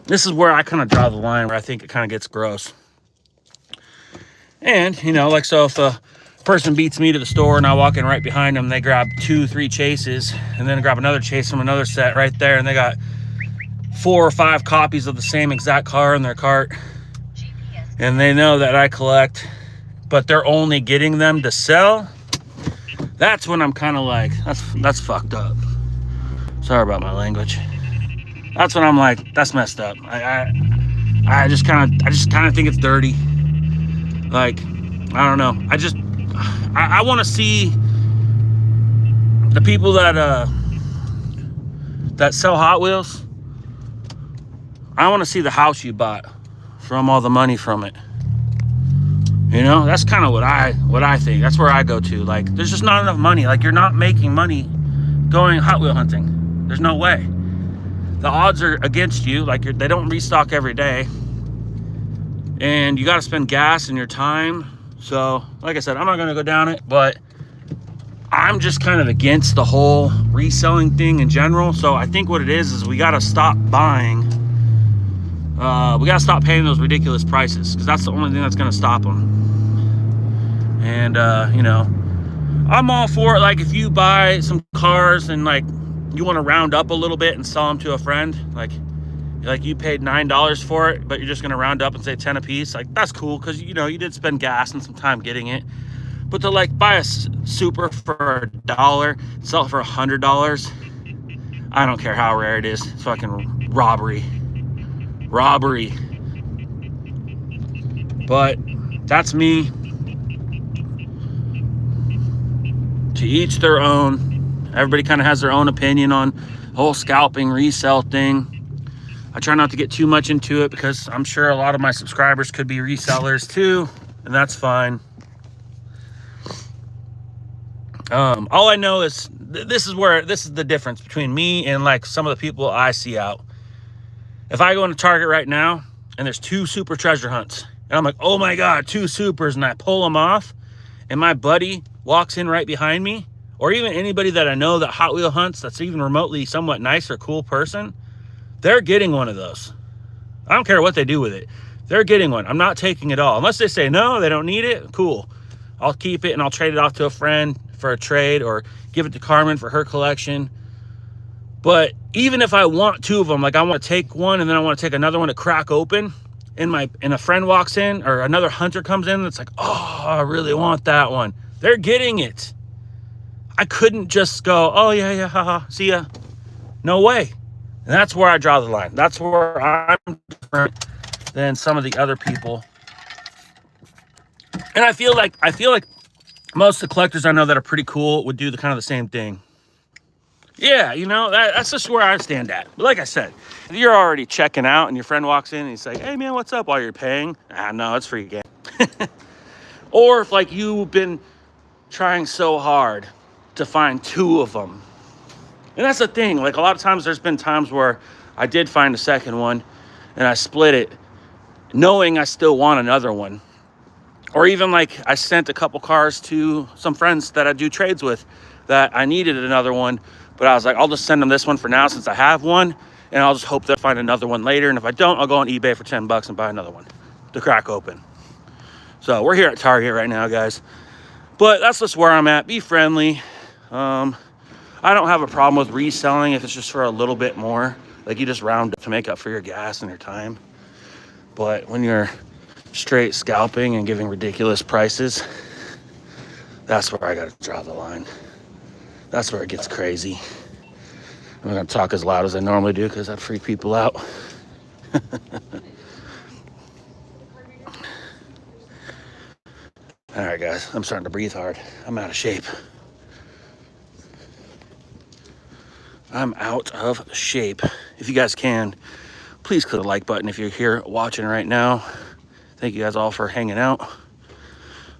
this is where I kind of draw the line, where I think it kind of gets gross. And, you know, like, so if a person beats me to the store and I walk in right behind them, they grab 2-3 chases and then grab another chase from another set right there, and they got 4 or 5 copies of the same exact car in their cart, and they know that I collect, but they're only getting them to sell. That's when I'm kind of like, that's fucked up. Sorry about my language. That's when I'm like, that's messed up. I just kind of think it's dirty. Like, I don't know. I want to see the people that sell Hot Wheels. I want to see the house you bought from all the money from it. You know, that's kind of what I think. That's where I go to. Like, there's just not enough money. Like, you're not making money going Hot Wheel hunting. There's no way. The odds are against you. Like, they don't restock every day. And you got to spend gas and your time. So, like I said, I'm not going to go down it, but I'm just kind of against the whole reselling thing in general. So I think what it is we got to stop buying. We got to stop paying those ridiculous prices, because that's the only thing that's going to stop them. And, you know, I'm all for it. Like, if you buy some cars and, like, you want to round up a little bit and sell them to a friend, like you paid $9 for it, but you're just going to round up and say 10 a piece, like, that's cool, because, you know, you did spend gas and some time getting it. But to, like, buy a Super for $1, sell it for $100, I don't care how rare it is. It's fucking robbery. But that's me. To each their own. Everybody kind of has their own opinion on the whole scalping resell thing. I try not to get too much into it, because I'm sure a lot of my subscribers could be resellers too, and that's fine. All I know is this is the difference between me and, like, some of the people I see out. If I go into Target right now and there's 2 super treasure hunts, and I'm like, oh my God, 2 supers, and I pull them off, and my buddy walks in right behind me, or even anybody that I know that Hot Wheel hunts that's even remotely somewhat nice or cool person, they're getting one of those. I don't care what they do with it. They're getting one. I'm not taking it all. Unless they say, no, they don't need it, cool. I'll keep it and I'll trade it off to a friend for a trade, or give it to Karmen for her collection. But even if I want 2 of them, like, I want to take one and then I want to take another one to crack open, and a friend walks in, or another hunter comes in that's like, oh, I really want that one. They're getting it. I couldn't just go, oh yeah, haha, see ya. No way. And that's where I draw the line. That's where I'm different than some of the other people. And I feel like most of the collectors I know that are pretty cool would do the kind of the same thing. Yeah, you know, that's just where I stand at. But like I said, if you're already checking out and your friend walks in and he's like, hey man, what's up, while you're paying? No, it's free game. Or if, like, you've been trying so hard to find 2 of them. And that's the thing. Like, a lot of times there's been times where I did find a second one and I split it knowing I still want another one. Or even, like, I sent a couple cars to some friends that I do trades with that I needed another one, but I was like, I'll just send them this one for now since I have one, and I'll just hope they'll find another one later. And if I don't, I'll go on eBay for $10 and buy another one to crack open. So we're here at Target right now, guys. But that's just where I'm at. Be friendly. I don't have a problem with reselling if it's just for a little bit more. Like, you just round up to make up for your gas and your time. But when you're straight scalping and giving ridiculous prices, that's where I got to draw the line. That's where it gets crazy. I'm not going to talk as loud as I normally do because I'd freak people out. All right, guys, I'm starting to breathe hard. I'm out of shape. I'm out of shape. If you guys can, please click the like button if you're here watching right now. Thank you guys all for hanging out.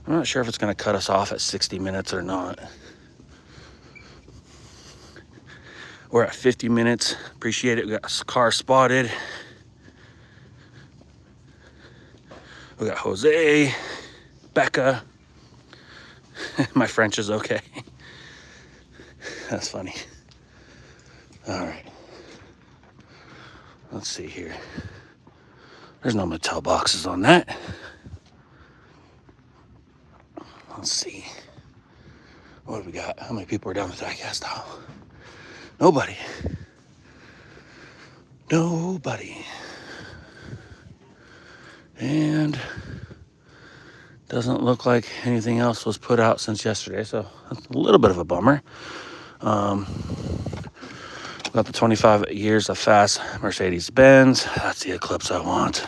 I'm not sure if it's going to cut us off at 60 minutes or not. We're at 50 minutes. Appreciate it. We got a car spotted. We got Jose, Becca. My French is okay. That's funny. All right. Let's see here. There's no Mattel boxes on that. Let's see. What do we got? How many people are down the Diecast aisle? Nobody. Nobody. And doesn't look like anything else was put out since yesterday, so that's a little bit of a bummer. Got the 25 years of fast Mercedes-Benz. That's the Eclipse I want.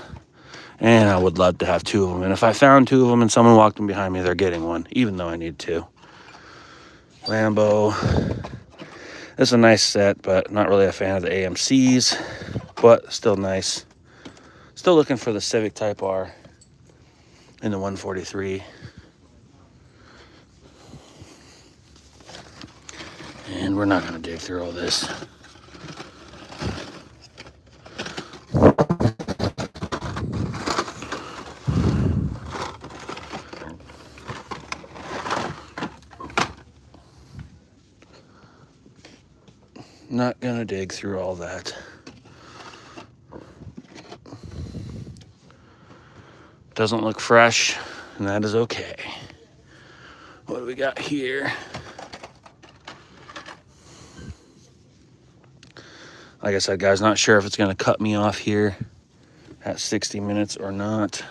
And I would love to have two of them. And if I found two of them and someone walked in behind me, they're getting one, even though I need two. Lambo. It's a nice set, but not really a fan of the AMCs, but still nice. Still looking for the Civic Type R in the 143. And we're not going to dig through all this. Not going to dig through all that. Doesn't look fresh, and that is okay. What do we got here? Like I said, guys, not sure if it's going to cut me off here at 60 minutes or not.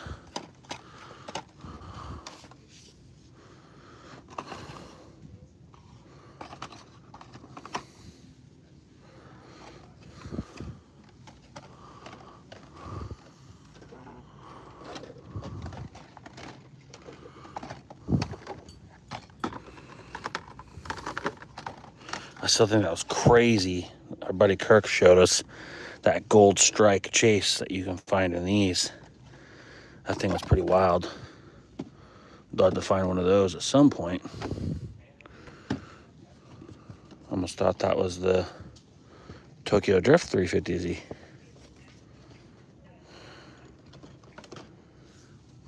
I still think that was crazy. Our buddy Kirk showed us that gold strike chase that you can find in these. That thing was pretty wild. I'd love to find one of those at some point. Almost thought that was the Tokyo Drift 350Z.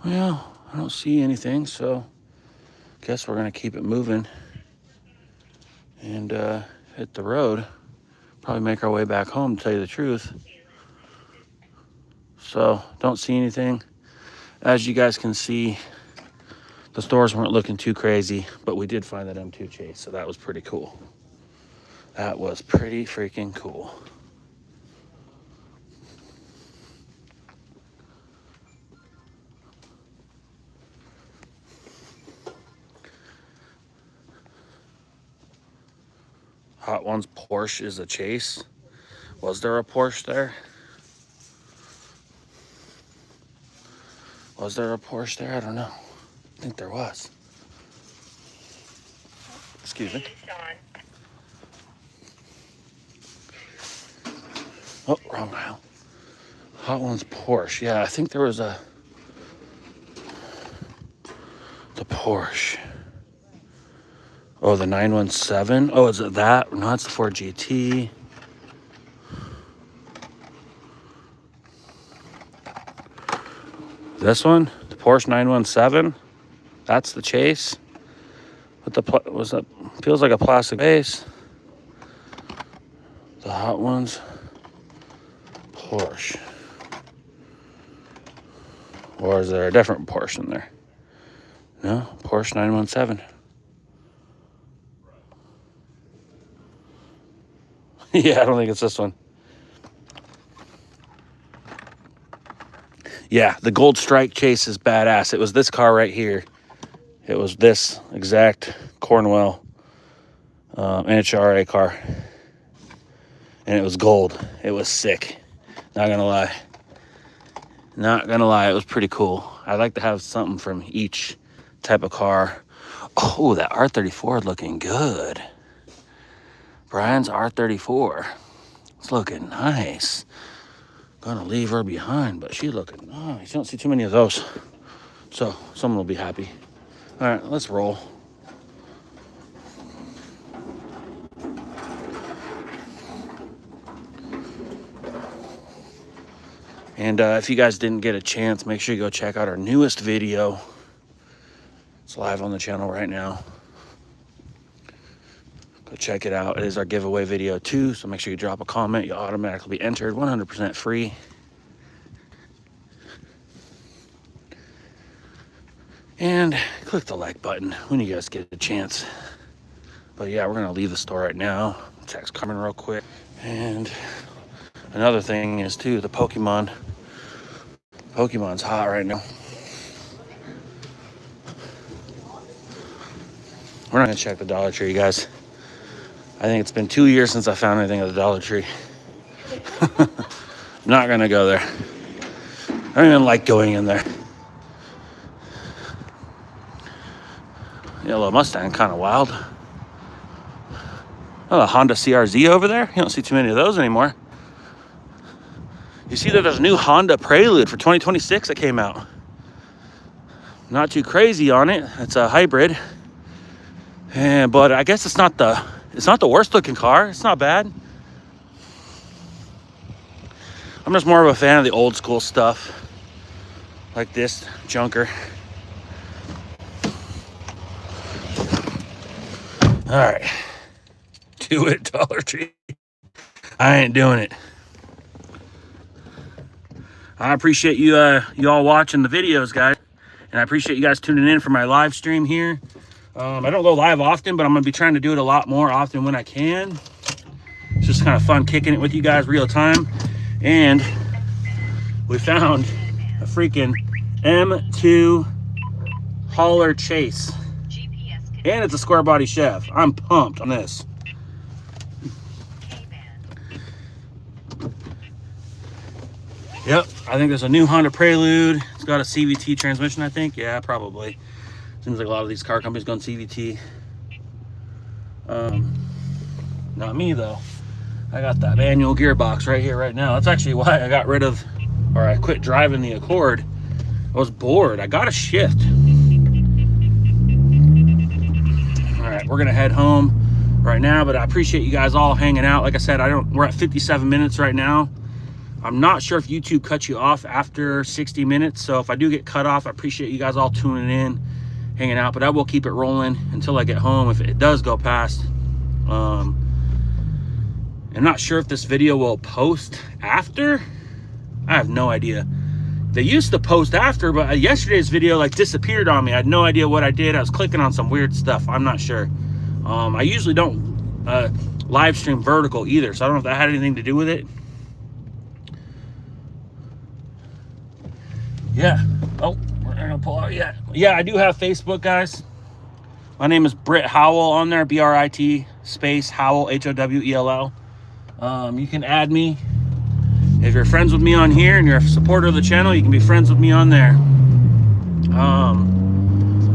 Well, I don't see anything, so guess we're gonna keep it moving and hit the road. Probably make our way back home, to tell you the truth. So don't see anything. As you guys can see, the stores weren't looking too crazy, but we did find that M2 chase, so that was pretty cool. That was pretty freaking cool. Hot Ones Porsche is a chase. Was there a Porsche there? Was there a Porsche there? I don't know. I think there was. Excuse me. Oh, wrong aisle. Hot Ones Porsche. Yeah, I think there was the Porsche. Oh, the 917. Oh, is it that? No, it's the Ford GT. This one, the Porsche 917. That's the chase. What the was that? Feels like a plastic base. The Hot Ones Porsche. Or is there a different Porsche in there? No, Porsche 917. Yeah, I don't think it's this one. Yeah, the gold strike chase is badass. It was this car right here. It was this exact Cornwell NHRA car. And it was gold. It was sick. Not gonna lie. Not gonna lie, it was pretty cool. I'd like to have something from each type of car. Oh, that R34 looking good. Brian's R34. It's looking nice. Gonna leave her behind, but she looking nice. You don't see too many of those. So someone will be happy. All right, let's roll. And if you guys didn't get a chance, make sure you go check out our newest video. It's live on the channel right now. Go check it out. It is our giveaway video too, so make sure you drop a comment. You'll automatically be entered, 100% free. And click the like button when you guys get a chance. But yeah, we're gonna leave the store right now. Text Karmen real quick. And another thing is too, the Pokemon's hot right now. We're not gonna check the Dollar Tree, guys. I think it's been 2 years since I found anything at the Dollar Tree. Not gonna go there. I don't even like going in there. Yellow Mustang, kind of wild. Oh, a Honda CRZ over there. You don't see too many of those anymore. You see that there's a new Honda Prelude for 2026 that came out. Not too crazy on it. It's a hybrid. But I guess it's not the worst looking car. It's not bad. I'm just more of a fan of the old school stuff. Like this junker. All right. Do it, Dollar Tree. I ain't doing it. I appreciate you all watching the videos, guys. And I appreciate you guys tuning in for my live stream here. I don't go live often, but I'm going to be trying to do it a lot more often when I can. It's just kind of fun kicking it with you guys real time. And we found a freaking M2 hauler chase. And it's a square body Chev. I'm pumped on this. Yep, I think there's a new Honda Prelude. It's got a CVT transmission, I think. Yeah, probably. Seems like a lot of these car companies going CVT. Not me though. I got that manual gearbox right here, right now. That's actually why I got rid of, or I quit driving the Accord. I was bored. I got a shift. All right, we're gonna head home right now, but I appreciate you guys all hanging out. Like I said, we're at 57 minutes right now. I'm not sure if YouTube cuts you off after 60 minutes. So if I do get cut off, I appreciate you guys all tuning in, hanging out, but I will keep it rolling until I get home. If it does go past, I'm not sure if this video will post after. I have no idea. They used to post after, but yesterday's video like disappeared on me. I had no idea what I did. I was clicking on some weird stuff. I'm not sure. I usually don't live stream vertical either, so I don't know if that had anything to do with it. Yeah. Oh, we're not gonna pull out yet. Yeah, I do have Facebook, guys. My name is Brit Howell on there. BRIT space Howell, HOWELL. You can add me. If you're friends with me on here and you're a supporter of the channel, you can be friends with me on there.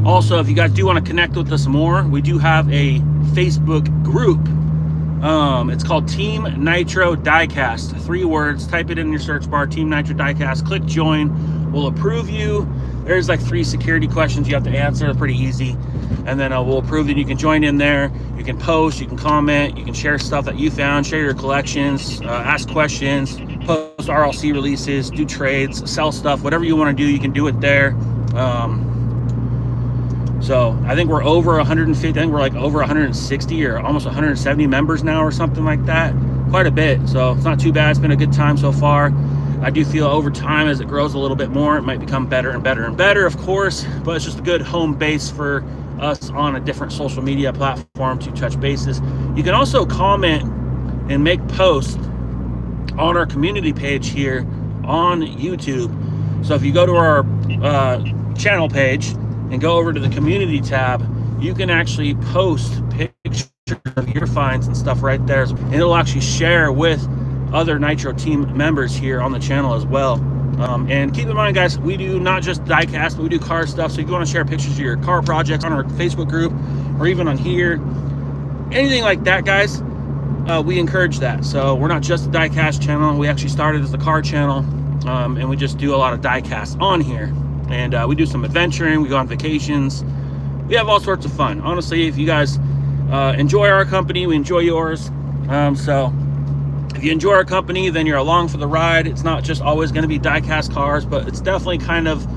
Also, if you guys do want to connect with us more, we do have a Facebook group. It's called Team Nitro Diecast. 3 words. Type it in your search bar. Team Nitro Diecast. Click join. We'll approve you. There's like 3 security questions you have to answer. They're pretty easy. And then we'll approve you. You can join in there. You can post. You can comment. You can share stuff that you found. Share your collections. Ask questions. Post RLC releases. Do trades. Sell stuff. Whatever you want to do, you can do it there. So I think we're over 150. I think we're like over 160 or almost 170 members now or something like that. Quite a bit. So it's not too bad. It's been a good time so far. I do feel over time as it grows a little bit more, it might become better and better and better, of course, but it's just a good home base for us on a different social media platform to touch bases. You can also comment and make posts on our community page here on YouTube. So if you go to our channel page and go over to the community tab, you can actually post pictures of your finds and stuff right there, and it'll actually share with other Nitro team members here on the channel as well. And keep in mind, guys, we do not just diecast, but we do car stuff. So if you want to share pictures of your car projects on our Facebook group or even on here, anything like that, guys, we encourage that. So we're not just a diecast channel. We actually started as the car channel, and we just do a lot of diecast on here. And we do some adventuring, we go on vacations, we have all sorts of fun. Honestly, if you guys enjoy our company, we enjoy yours. So if you enjoy our company, then you're along for the ride. It's not just always going to be diecast cars, but it's definitely kind of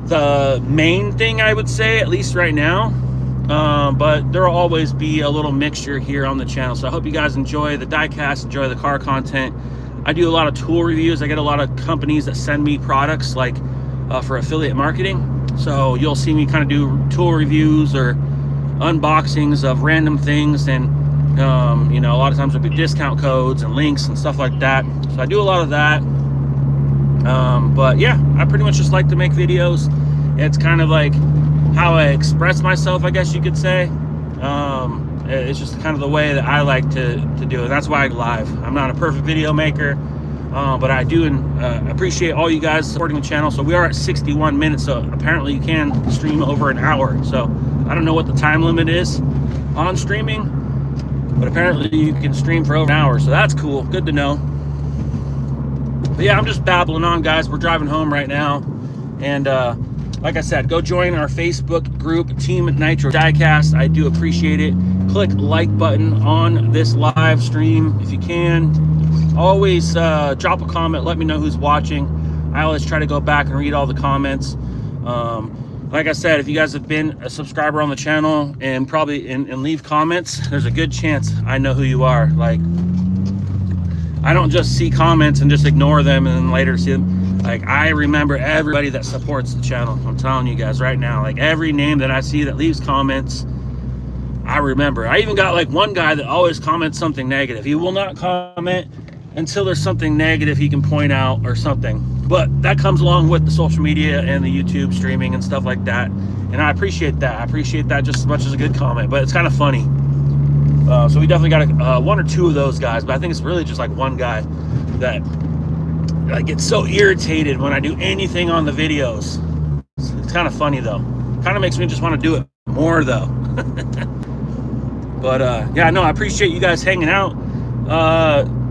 the main thing, I would say, at least right now. But there will always be a little mixture here on the channel. So I hope you guys enjoy the diecast, enjoy the car content. I do a lot of tool reviews. I get a lot of companies that send me products like for affiliate marketing. So you'll see me kind of do tool reviews or unboxings of random things, and you know, a lot of times there'll be discount codes and links and stuff like that. So I do a lot of that. But yeah, I pretty much just like to make videos. It's kind of like how I express myself, I guess you could say. It's just kind of the way that I like to do it. That's why I live. I'm not a perfect video maker, but I do appreciate all you guys supporting the channel. So we are at 61 minutes, so apparently you can stream over an hour. So I don't know what the time limit is on streaming, but apparently you can stream for over an hour, so that's cool. Good to know. But yeah, I'm just babbling on, guys. We're driving home right now, and like I said, go join our Facebook group, Team Nitro Diecast. I do appreciate it. Click like button on this live stream if you can. Always drop a comment. Let me know who's watching. I always try to go back and read all the comments. Like I said, if you guys have been a subscriber on the channel and probably and leave comments, there's a good chance I know who you are. Like, I don't just see comments and just ignore them and then later see them. Like, I remember everybody that supports the channel. I'm telling you guys right now, like every name that I see that leaves comments, I remember. I even got like one guy that always comments something negative. He will not comment until there's something negative he can point out or something. But that comes along with the social media and the YouTube streaming and stuff like that. And I appreciate that. I appreciate that just as much as a good comment, but it's kind of funny. So we definitely got one or two of those guys, but I think it's really just like one guy that I get so irritated when I do anything on the videos. It's kind of funny though. Kind of makes me just want to do it more though. But yeah, no, I appreciate you guys hanging out.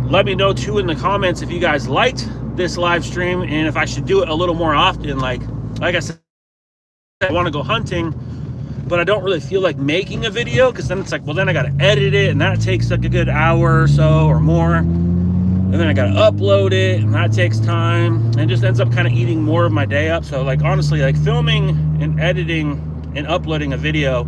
Let me know too in the comments if you guys liked this live stream and if I should do it a little more often. Like I said, I want to go hunting, but I don't really feel like making a video, because then it's like, well, then I got to edit it, and that takes like a good hour or so or more, and then I got to upload it, and that takes time, and it just ends up kind of eating more of my day up. So like honestly, like filming and editing and uploading a video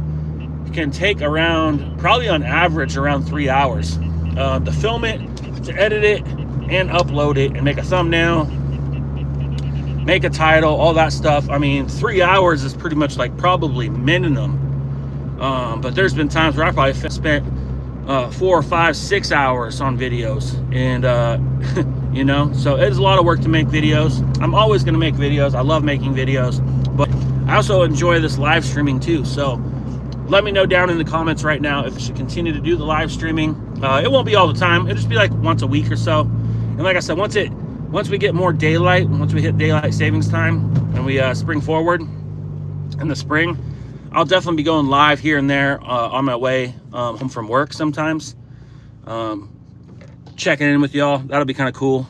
can take around, probably on average, around 3 hours to film it, to edit it, and upload it, and make a thumbnail, make a title, all that stuff. I mean, 3 hours is pretty much like probably minimum. But there's been times where I probably spent 4, 5, 6 hours on videos, and you know, so it's a lot of work to make videos. I'm always going to make videos. I love making videos, but I also enjoy this live streaming too. So let me know down in the comments right now if I should continue to do the live streaming. It won't be all the time. It'll just be like once a week or so. And like I said, once we get more daylight, once we hit daylight savings time and we spring forward in the spring, I'll definitely be going live here and there on my way home from work sometimes. Checking in with y'all. That'll be kind of cool.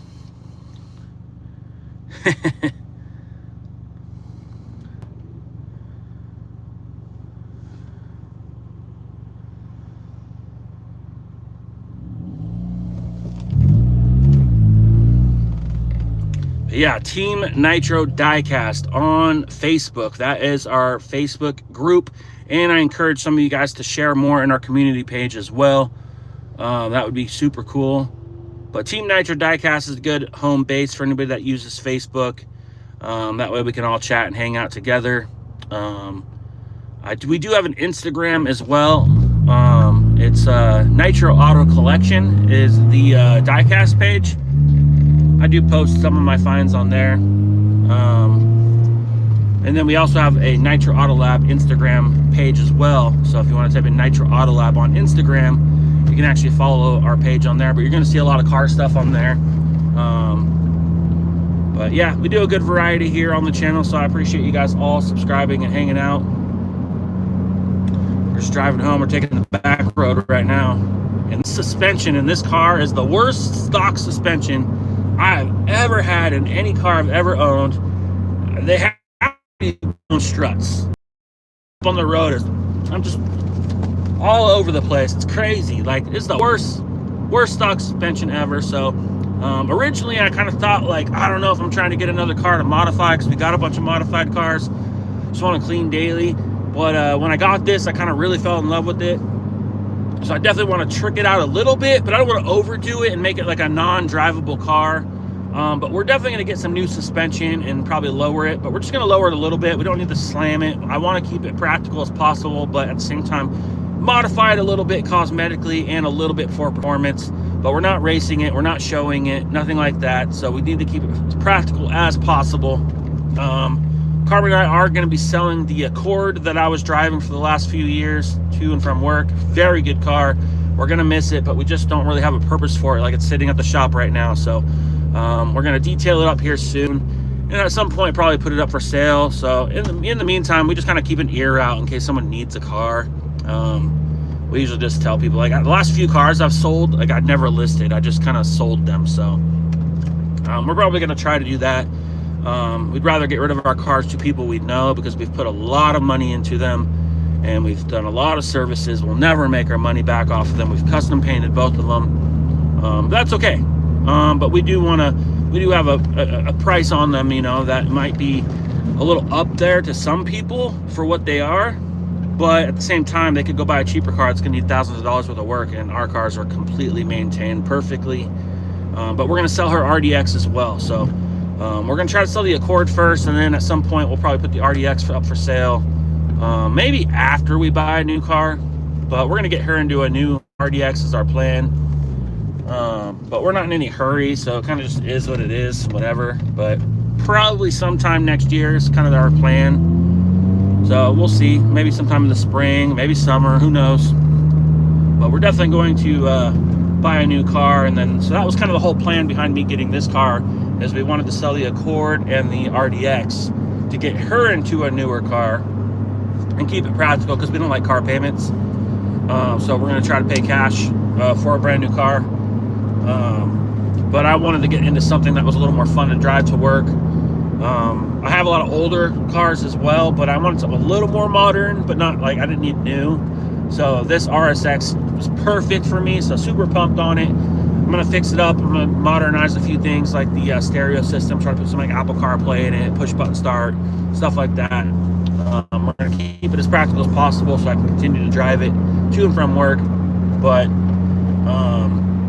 Yeah, Team Nitro Diecast on Facebook. That is our Facebook group, and I encourage some of you guys to share more in our community page as well. That would be super cool. But Team Nitro Diecast is a good home base for anybody that uses Facebook. That way we can all chat and hang out together. We do have an Instagram as well. It's Nitro Auto Collection is the diecast page. I do post some of my finds on there. And then we also have a Nitro Autolab Instagram page as well. So if you want to type in Nitro Autolab on Instagram, you can actually follow our page on there. But you're going to see a lot of car stuff on there. But yeah, we do a good variety here on the channel, so I appreciate you guys all subscribing and hanging out. We're just driving home. We're taking the back road right now. And the suspension in this car is the worst stock suspension I've ever had in any car I've ever owned. They have struts on the road. I'm just all over the place. It's crazy. Like, it's the worst stock suspension ever. So originally I kind of thought, like, I don't know if I'm trying to get another car to modify, because we got a bunch of modified cars, just want to clean daily. But when I got this, I kind of really fell in love with it. So I definitely want to trick it out a little bit, but I don't want to overdo it and make it like a non-drivable car. But we're definitely going to get some new suspension and probably lower it, but we're just going to lower it a little bit. We don't need to slam it. I want to keep it practical as possible, but at the same time, modify it a little bit cosmetically and a little bit for performance. But we're not racing it. We're not showing it. Nothing like that. So we need to keep it as practical as possible. Karmen and I are going to be selling the Accord that I was driving for the last few years to and from work. Very good car. We're going to miss it, but we just don't really have a purpose for it. Like, it's sitting at the shop right now. So we're going to detail it up here soon, and at some point probably put it up for sale. So in the meantime, we just kind of keep an ear out in case someone needs a car. We usually just tell people, like, the last few cars I've sold, like, I'd never listed. I just kind of sold them. So we're probably going to try to do that. We'd rather get rid of our cars to people we know, because we've put a lot of money into them and we've done a lot of services. We'll never make our money back off of them. We've custom painted both of them. That's okay. But we do have a price on them, you know, that might be a little up there to some people for what they are. But at the same time, they could go buy a cheaper car. It's going to need thousands of dollars worth of work, and our cars are completely maintained perfectly. But we're going to sell her RDX as well. So we're going to try to sell the Accord first, and then at some point we'll probably put the RDX up for sale. Maybe after we buy a new car. But we're going to get her into a new RDX is our plan. But we're not in any hurry, so it kind of just is what it is, whatever. But probably sometime next year is kind of our plan. So we'll see. Maybe sometime in the spring, maybe summer, who knows. But we're definitely going to buy a new car. And then, so that was kind of the whole plan behind me getting this car, is we wanted to sell the Accord and the RDX to get her into a newer car and keep it practical, because we don't like car payments. So we're going to try to pay cash for a brand new car. But I wanted to get into something that was a little more fun to drive to work. I have a lot of older cars as well, but I wanted something a little more modern, but not like I didn't need new. So this RSX was perfect for me, so super pumped on it. I'm gonna fix it up. I'm gonna modernize a few things, like the stereo system, try to put some like Apple CarPlay in it, push button start, stuff like that. We're gonna keep it as practical as possible so I can continue to drive it to and from work. But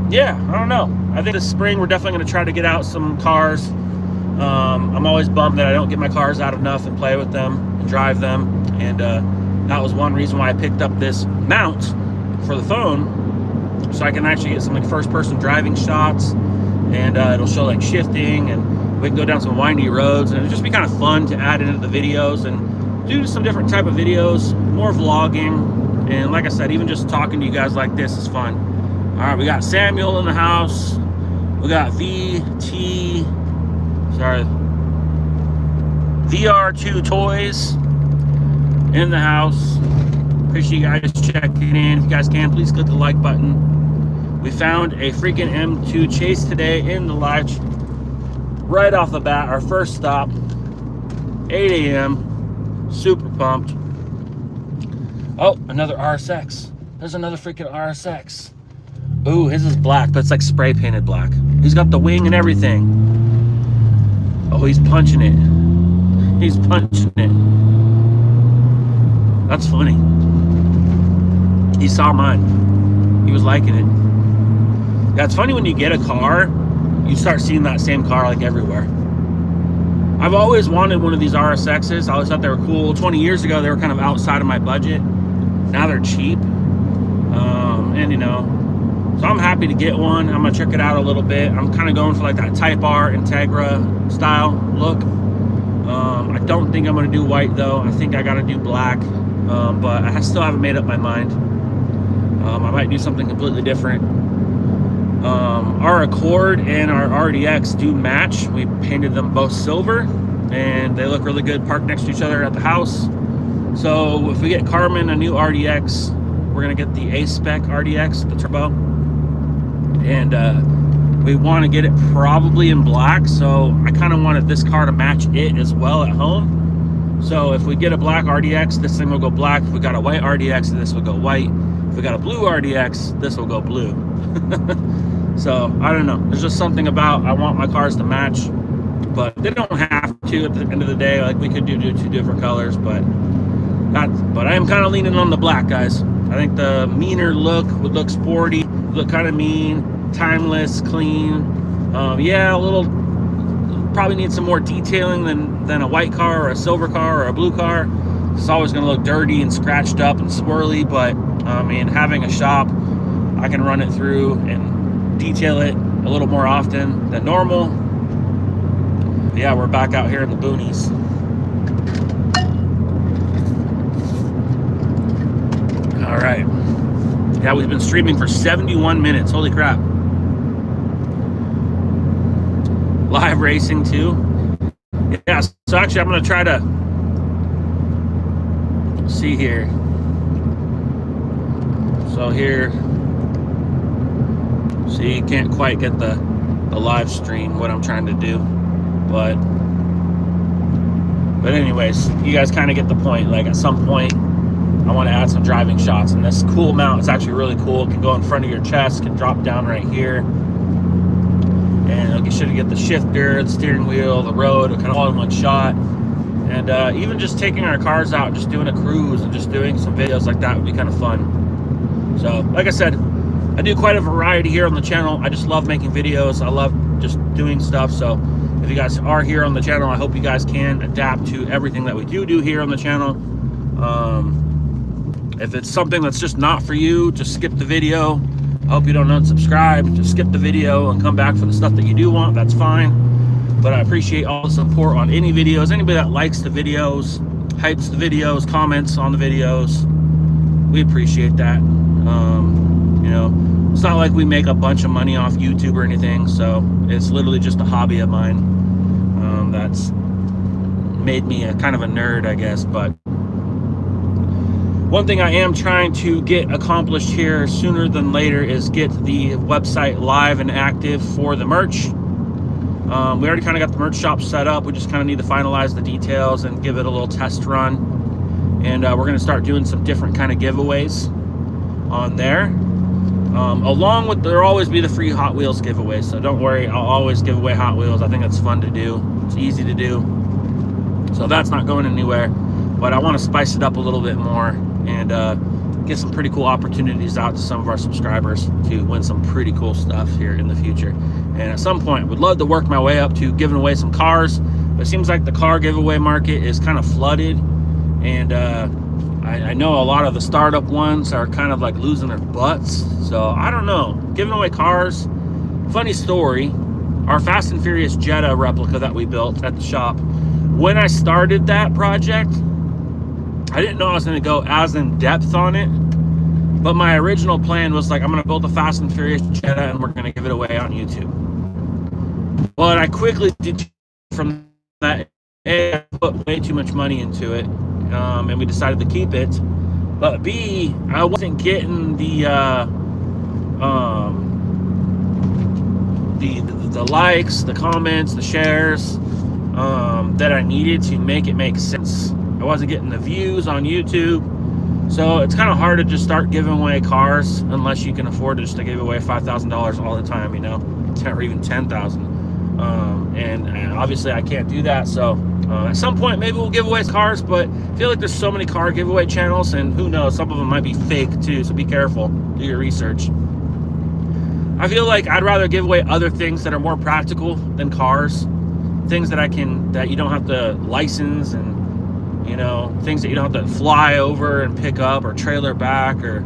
yeah, I don't know. I think this spring we're definitely gonna try to get out some cars. I'm always bummed that I don't get my cars out enough and play with them and drive them. And that was one reason why I picked up this mount for the phone, so I can actually get some like first-person driving shots, and it'll show like shifting, and we can go down some windy roads, and it'll just be kind of fun to add into the videos and do some different type of videos, more vlogging. And like I said, even just talking to you guys like this is fun. All right, we got Samuel in the house. We got VR2 Toys in the house. Appreciate you guys checking in. If you guys can, please click the like button. We found a freaking M2 Chase today in the live, right off the bat, our first stop, 8 a.m. Super pumped. Oh, another RSX. There's another freaking RSX. Ooh, his is black, but it's like spray painted black. He's got the wing and everything. Oh, he's punching it. He's punching it. That's funny. He saw mine. He was liking it. Yeah, it's funny when you get a car, you start seeing that same car like everywhere. I've always wanted one of these RSXs. I always thought they were cool. 20 years ago, they were kind of outside of my budget. Now they're cheap. And you know, so I'm happy to get one. I'm gonna check it out a little bit. I'm kind of going for like that Type R Integra style look. I don't think I'm going to do white though. I think I got to do black, but I still haven't made up my mind. I might do something completely different. Our Accord and our RDX do match. We painted them both silver, and they look really good parked next to each other at the house. So if we get Karmen a new RDX, we're going to get the A-Spec RDX, the turbo. And we want to get it probably in black, so I kind of wanted this car to match it as well at home. So if we get a black RDX, this thing will go black. If we got a white RDX, this will go white. If we got a blue RDX, this will go blue. So I don't know, there's just something about, I want my cars to match, but they don't have to at the end of the day. Like, we could do two different colors, but I am kind of leaning on the black, guys. I think the meaner look would look sporty, look kind of mean, timeless, clean. Yeah, a little, probably need some more detailing than a white car or a silver car or a blue car. It's always going to look dirty and scratched up and swirly, but I mean, having a shop, I can run it through and detail it a little more often than normal. Yeah, we're back out here in the boonies. All right. Yeah, we've been streaming for 71 minutes. Holy crap. Live racing too. Yeah, so actually I'm going to try to see here. So here, see, you can't quite get the live stream, what I'm trying to do. But anyways, you guys kind of get the point. Like, at some point, I want to add some driving shots. And this cool mount is actually really cool. It can go in front of your chest, can drop down right here. And you should get the shifter, the steering wheel, the road, kind of all in one shot. And even just taking our cars out, just doing a cruise and just doing some videos like that would be kind of fun. So, like I said, I do quite a variety here on the channel. I just love making videos. I love just doing stuff. So if you guys are here on the channel, I hope you guys can adapt to everything that we do here on the channel. If it's something that's just not for you, just skip the video. I hope you don't unsubscribe. Just skip the video and come back for the stuff that you do want. That's fine. But I appreciate all the support on any videos. Anybody that likes the videos, hypes the videos, comments on the videos, we appreciate that. You know, it's not like we make a bunch of money off YouTube or anything, so it's literally just a hobby of mine. That's made me a kind of a nerd, I guess. But one thing I am trying to get accomplished here sooner than later is get the website live and active for the merch. We already kind of got the merch shop set up. We just kind of need to finalize the details and give it a little test run. And we're going to start doing some different kind of giveaways on there. Along with, there'll always be the free Hot Wheels giveaways. So don't worry, I'll always give away Hot Wheels. I think it's fun to do. It's easy to do. So that's not going anywhere. But I want to spice it up a little bit more and get some pretty cool opportunities out to some of our subscribers to win some pretty cool stuff here in the future. And at some point, would love to work my way up to giving away some cars. But it seems like the car giveaway market is kind of flooded. And I know a lot of the startup ones are kind of like losing their butts. So I don't know. Giving away cars. Funny story. Our Fast and Furious Jetta replica that we built at the shop. When I started that project, I didn't know I was going to go as in depth on it. But my original plan was like, I'm going to build a Fast and Furious Jetta and we're going to give it away on YouTube. But I quickly did from that. A, I put way too much money into it. And we decided to keep it. But B, I wasn't getting the likes, the comments, the shares that I needed to make it make sense. I wasn't getting the views on YouTube. So it's kind of hard to just start giving away cars unless you can afford just to give away $5,000 all the time, you know, or even $10,000. And obviously I can't do that. So at some point maybe we'll give away cars, but I feel like there's so many car giveaway channels, and who knows, some of them might be fake too. So be careful, do your research. I feel like I'd rather give away other things that are more practical than cars, things that you don't have to license, and you know, things that you don't have to fly over and pick up or trailer back, or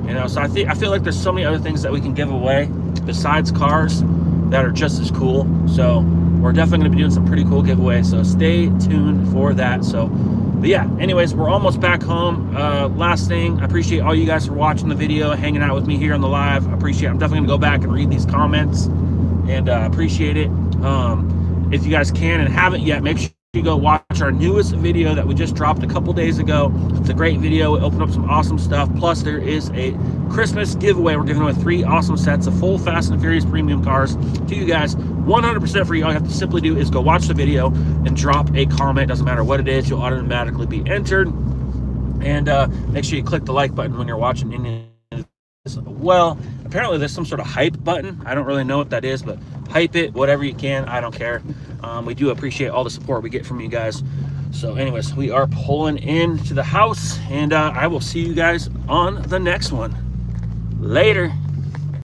you know. So I feel like there's so many other things that we can give away besides cars that are just as cool. So we're definitely going to be doing some pretty cool giveaways, so stay tuned for that. So, but yeah, anyways, we're almost back home. Last thing, I appreciate all you guys for watching the video, hanging out with me here on the live. I'm definitely going to go back and read these comments, and appreciate it. If you guys can and haven't yet, make sure you go watch our newest video that we just dropped a couple days ago. It's a great video. It opened up some awesome stuff. Plus, there is a Christmas giveaway. We're giving away 3 awesome sets of full Fast and Furious premium cars to you guys, 100% free. All you have to simply do is go watch the video and drop a comment. Doesn't matter what it is, you'll automatically be entered. And make sure you click the like button when you're watching any as well. Apparently there's some sort of hype button. I don't really know what that is, but hype it, whatever you can. I don't care. We do appreciate all the support we get from you guys. So anyways, we are pulling into the house, and I will see you guys on the next one. Later.